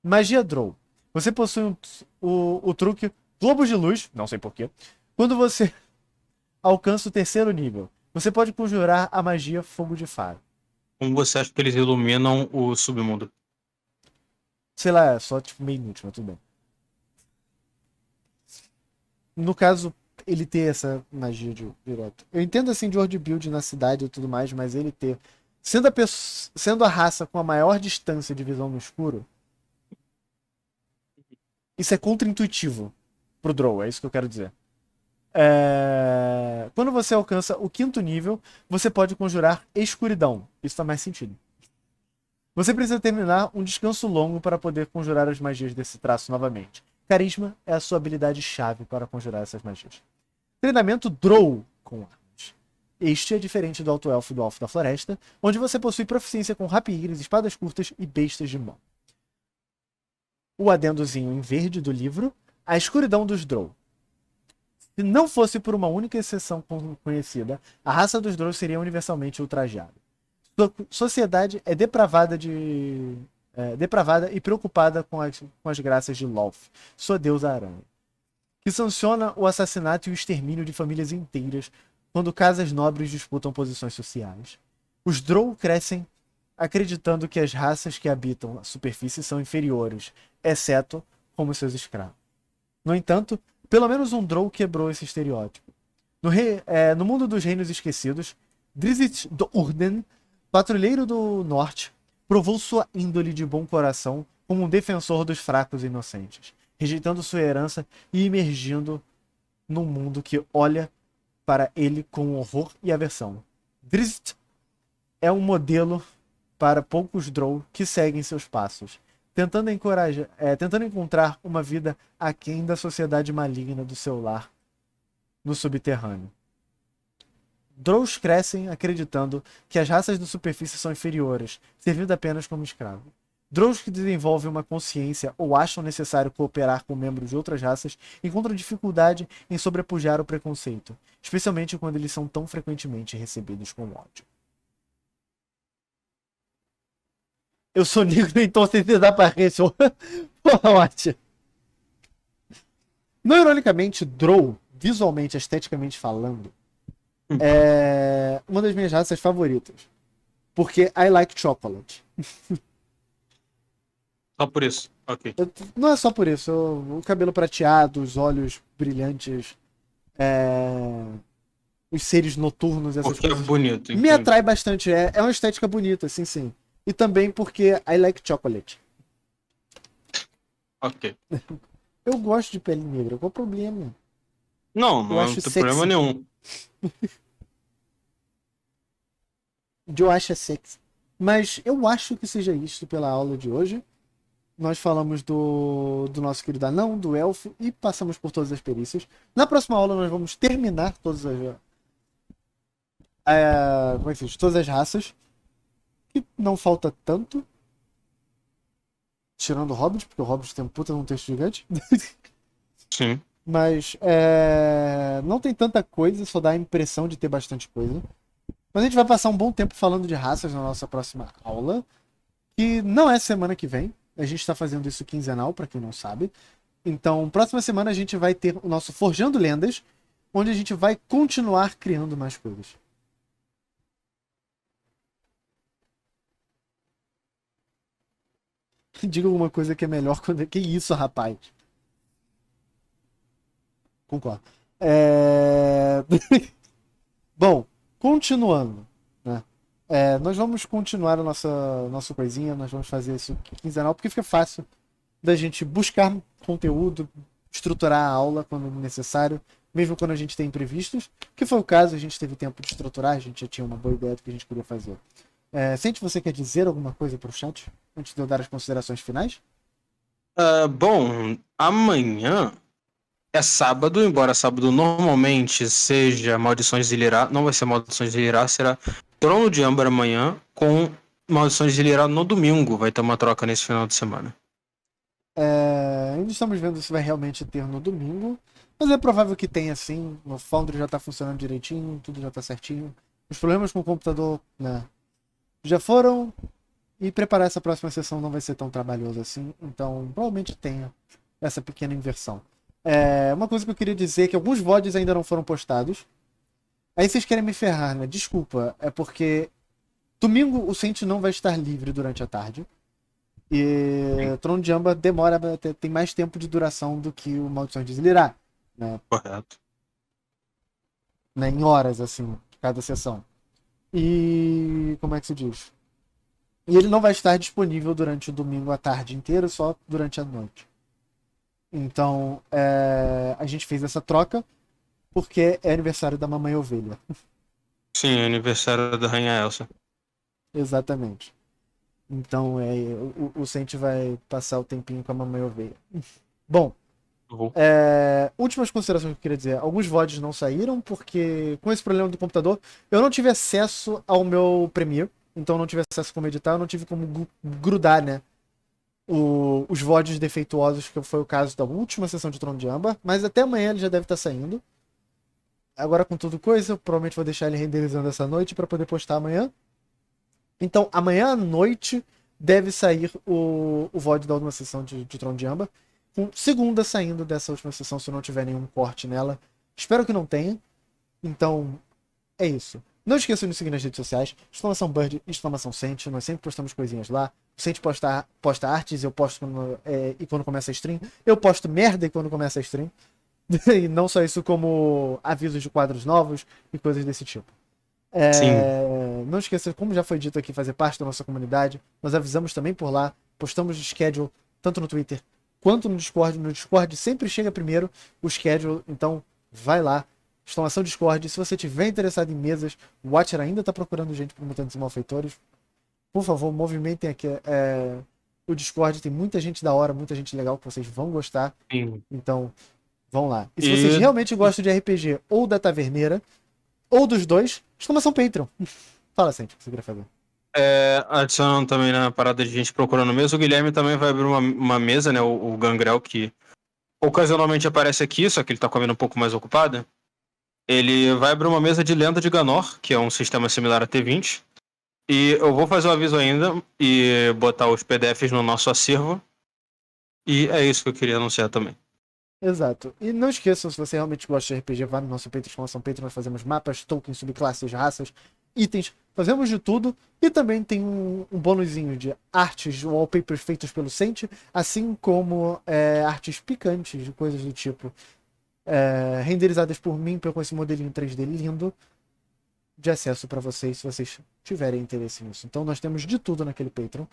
Magia Drow. Você possui o truque Globos de Luz, não sei porquê. Quando você alcança o 3º nível, você pode conjurar a magia Fogo de Faro. Como você acha que eles iluminam o submundo? Sei lá, é só tipo meio inútil, mas tudo bem. No caso, ele ter essa magia direto. Eu entendo assim de world build na cidade e tudo mais, mas ele ter... Sendo a raça com a maior distância de visão no escuro, isso é contra-intuitivo pro Drow, é isso que eu quero dizer. Quando você alcança o 5º nível, você pode conjurar escuridão. Isso faz mais sentido. Você precisa terminar um descanso longo para poder conjurar as magias desse traço novamente. Carisma é a sua habilidade-chave para conjurar essas magias. Treinamento Drow com armas. Este é diferente do Alto Elfo e do Elfo da Floresta, onde você possui proficiência com rapieres, espadas curtas e bestas de mão. O adendozinho em verde do livro, a escuridão dos Drow. Se não fosse por uma única exceção conhecida, a raça dos Drow seria universalmente ultrajada. Sua sociedade é depravada e preocupada com as graças de Loth, sua deusa aranha, que sanciona o assassinato e o extermínio de famílias inteiras quando casas nobres disputam posições sociais. Os Drow crescem acreditando que as raças que habitam a superfície são inferiores, exceto como seus escravos. No entanto, pelo menos um Drow quebrou esse estereótipo. No mundo dos Reinos Esquecidos, Drizzt Do'Urden, patrulheiro do norte, provou sua índole de bom coração como um defensor dos fracos e inocentes, rejeitando sua herança e emergindo num mundo que olha para ele com horror e aversão. Drizzt é um modelo para poucos Drow que seguem seus passos, tentando encontrar uma vida aquém da sociedade maligna do seu lar no subterrâneo. Drows crescem acreditando que as raças da superfície são inferiores, servindo apenas como escravos. Drows que desenvolvem uma consciência ou acham necessário cooperar com membros de outras raças encontram dificuldade em sobrepujar o preconceito, especialmente quando eles são tão frequentemente recebidos com ódio. Eu sou negro, então você desapareceu. Porra, ótimo. Não ironicamente, Drow, visualmente, esteticamente falando, é uma das minhas raças favoritas. Porque I like chocolate. Só por isso. Ok. Não é só por isso. O cabelo prateado, os olhos brilhantes, os seres noturnos, essas Porque é coisas. bonito. Me Entendi. atrai bastante. É uma estética bonita, sim. E também porque I like chocolate. Ok. Eu gosto de pele negra. Qual o problema? Não, Eu não acho tem problema sexy. nenhum. Eu acho sexy. Mas eu acho que seja isso pela aula de hoje. Nós falamos do nosso querido anão, do elfo, e passamos por todas as perícias. Na próxima aula nós vamos terminar todas as... como é que se diz? Todas as raças. Que não falta tanto. Tirando o Hobbit, porque o Hobbit tem um puta num texto gigante. Sim. Mas não tem tanta coisa, só dá a impressão de ter bastante coisa. Mas a gente vai passar um bom tempo falando de raças na nossa próxima aula. Que não é semana que vem. A gente está fazendo isso quinzenal, para quem não sabe. Então, próxima semana a gente vai ter o nosso Forjando Lendas, onde a gente vai continuar criando mais coisas. Diga alguma coisa que é melhor quando... Que isso, rapaz? Concordo. Bom, continuando, né? Nós vamos continuar a nossa coisinha, nós vamos fazer isso quinzenal, porque fica fácil da gente buscar conteúdo, estruturar a aula quando necessário, mesmo quando a gente tem imprevistos, que foi o caso, a gente teve tempo de estruturar, a gente já tinha uma boa ideia do que a gente queria fazer. Sente, você quer dizer alguma coisa para o chat, antes de eu dar as considerações finais? Bom, amanhã é sábado, embora sábado normalmente seja Maldições de Lirá, não vai ser Maldições de Lirá, será Trono de Âmbar amanhã com Maldições de Lirá no domingo. Vai ter uma troca nesse final de semana. Ainda estamos vendo se vai realmente ter no domingo, mas é provável que tenha sim. O Foundry já está funcionando direitinho, tudo já está certinho. Os problemas com o computador, né, já foram, e preparar essa próxima sessão não vai ser tão trabalhoso assim, então provavelmente tenha essa pequena inversão. Uma coisa que eu queria dizer é que alguns VODs ainda não foram postados. Aí vocês querem me ferrar, né? Desculpa, é porque domingo o Saint não vai estar livre durante a tarde. E Trono de Âmbar demora, tem mais tempo de duração do que o Maldições de Zilirá, né? Correto. Né? Em horas, assim, cada sessão. E como é que se diz? E ele não vai estar disponível durante o domingo à tarde inteira, só durante a noite. Então, a gente fez essa troca porque é aniversário da Mamãe Ovelha. Sim, é aniversário da Rainha Elsa. Exatamente. Então, o Saint vai passar o tempinho com a Mamãe Ovelha. Bom, últimas considerações que eu queria dizer. Alguns VODs não saíram porque, com esse problema do computador, eu não tive acesso ao meu Premiere. Então, eu não tive acesso a como editar, eu não tive como grudar, né? Os VODs defeituosos, que foi o caso da última sessão de Trono de Âmbar. Mas até amanhã ele já deve estar saindo. Agora, com tudo coisa, eu provavelmente vou deixar ele renderizando essa noite para poder postar amanhã. Então, amanhã à noite deve sair o VOD da última sessão de Trono de Âmbar. Com segunda saindo dessa última sessão, se não tiver nenhum corte nela. Espero que não tenha. Então, é isso. Não esqueçam de nos seguir nas redes sociais. !Bird, !Sent. Nós sempre postamos coisinhas lá. O Sent posta artes, eu posto quando começa a stream. Eu posto merda quando começa a stream. E não só isso, como avisos de quadros novos e coisas desse tipo. Não esqueça, como já foi dito aqui, fazer parte da nossa comunidade. Nós avisamos também por lá. Postamos o schedule tanto no Twitter quanto no Discord. No Discord sempre chega primeiro o schedule. Então vai lá. Exclamação Discord. Se você tiver interessado em mesas, o Watcher ainda está procurando gente para Mutantes e Malfeitores. Por favor, movimentem aqui o Discord. Tem muita gente da hora, muita gente legal que vocês vão gostar. Sim. Então, vão lá. E se vocês realmente gostam de RPG ou da Taverneira, ou dos dois, exclamação Patreon. Fala, Sente, o que você queria fazer? Adicionando também na parada de gente procurando mesa, o Guilherme também vai abrir uma mesa, né? O Gangrel, que ocasionalmente aparece aqui, só que ele tá com a vida um pouco mais ocupada. Ele vai abrir uma mesa de Lenda de Ganor, que é um sistema similar a T20. E eu vou fazer o aviso ainda e botar os PDFs no nosso acervo. E é isso que eu queria anunciar também. Exato. E não esqueçam, se você realmente gosta de RPG, vá no nosso Patreon, Patreon, nós fazemos mapas, tokens, subclasses, raças, itens, fazemos de tudo. E também tem um bônusinho de artes, wallpapers feitos pelo Sente, assim como artes picantes, de coisas do tipo, renderizadas por mim, com esse modelinho 3D lindo, de acesso para vocês, se vocês tiverem interesse nisso. Então nós temos de tudo naquele Patreon.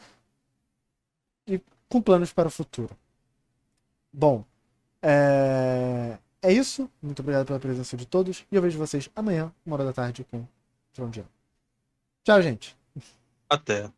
E com planos para o futuro. Bom, é isso. Muito obrigado pela presença de todos. E eu vejo vocês amanhã, 1h da tarde, com Trondiano. Tchau, gente. Até.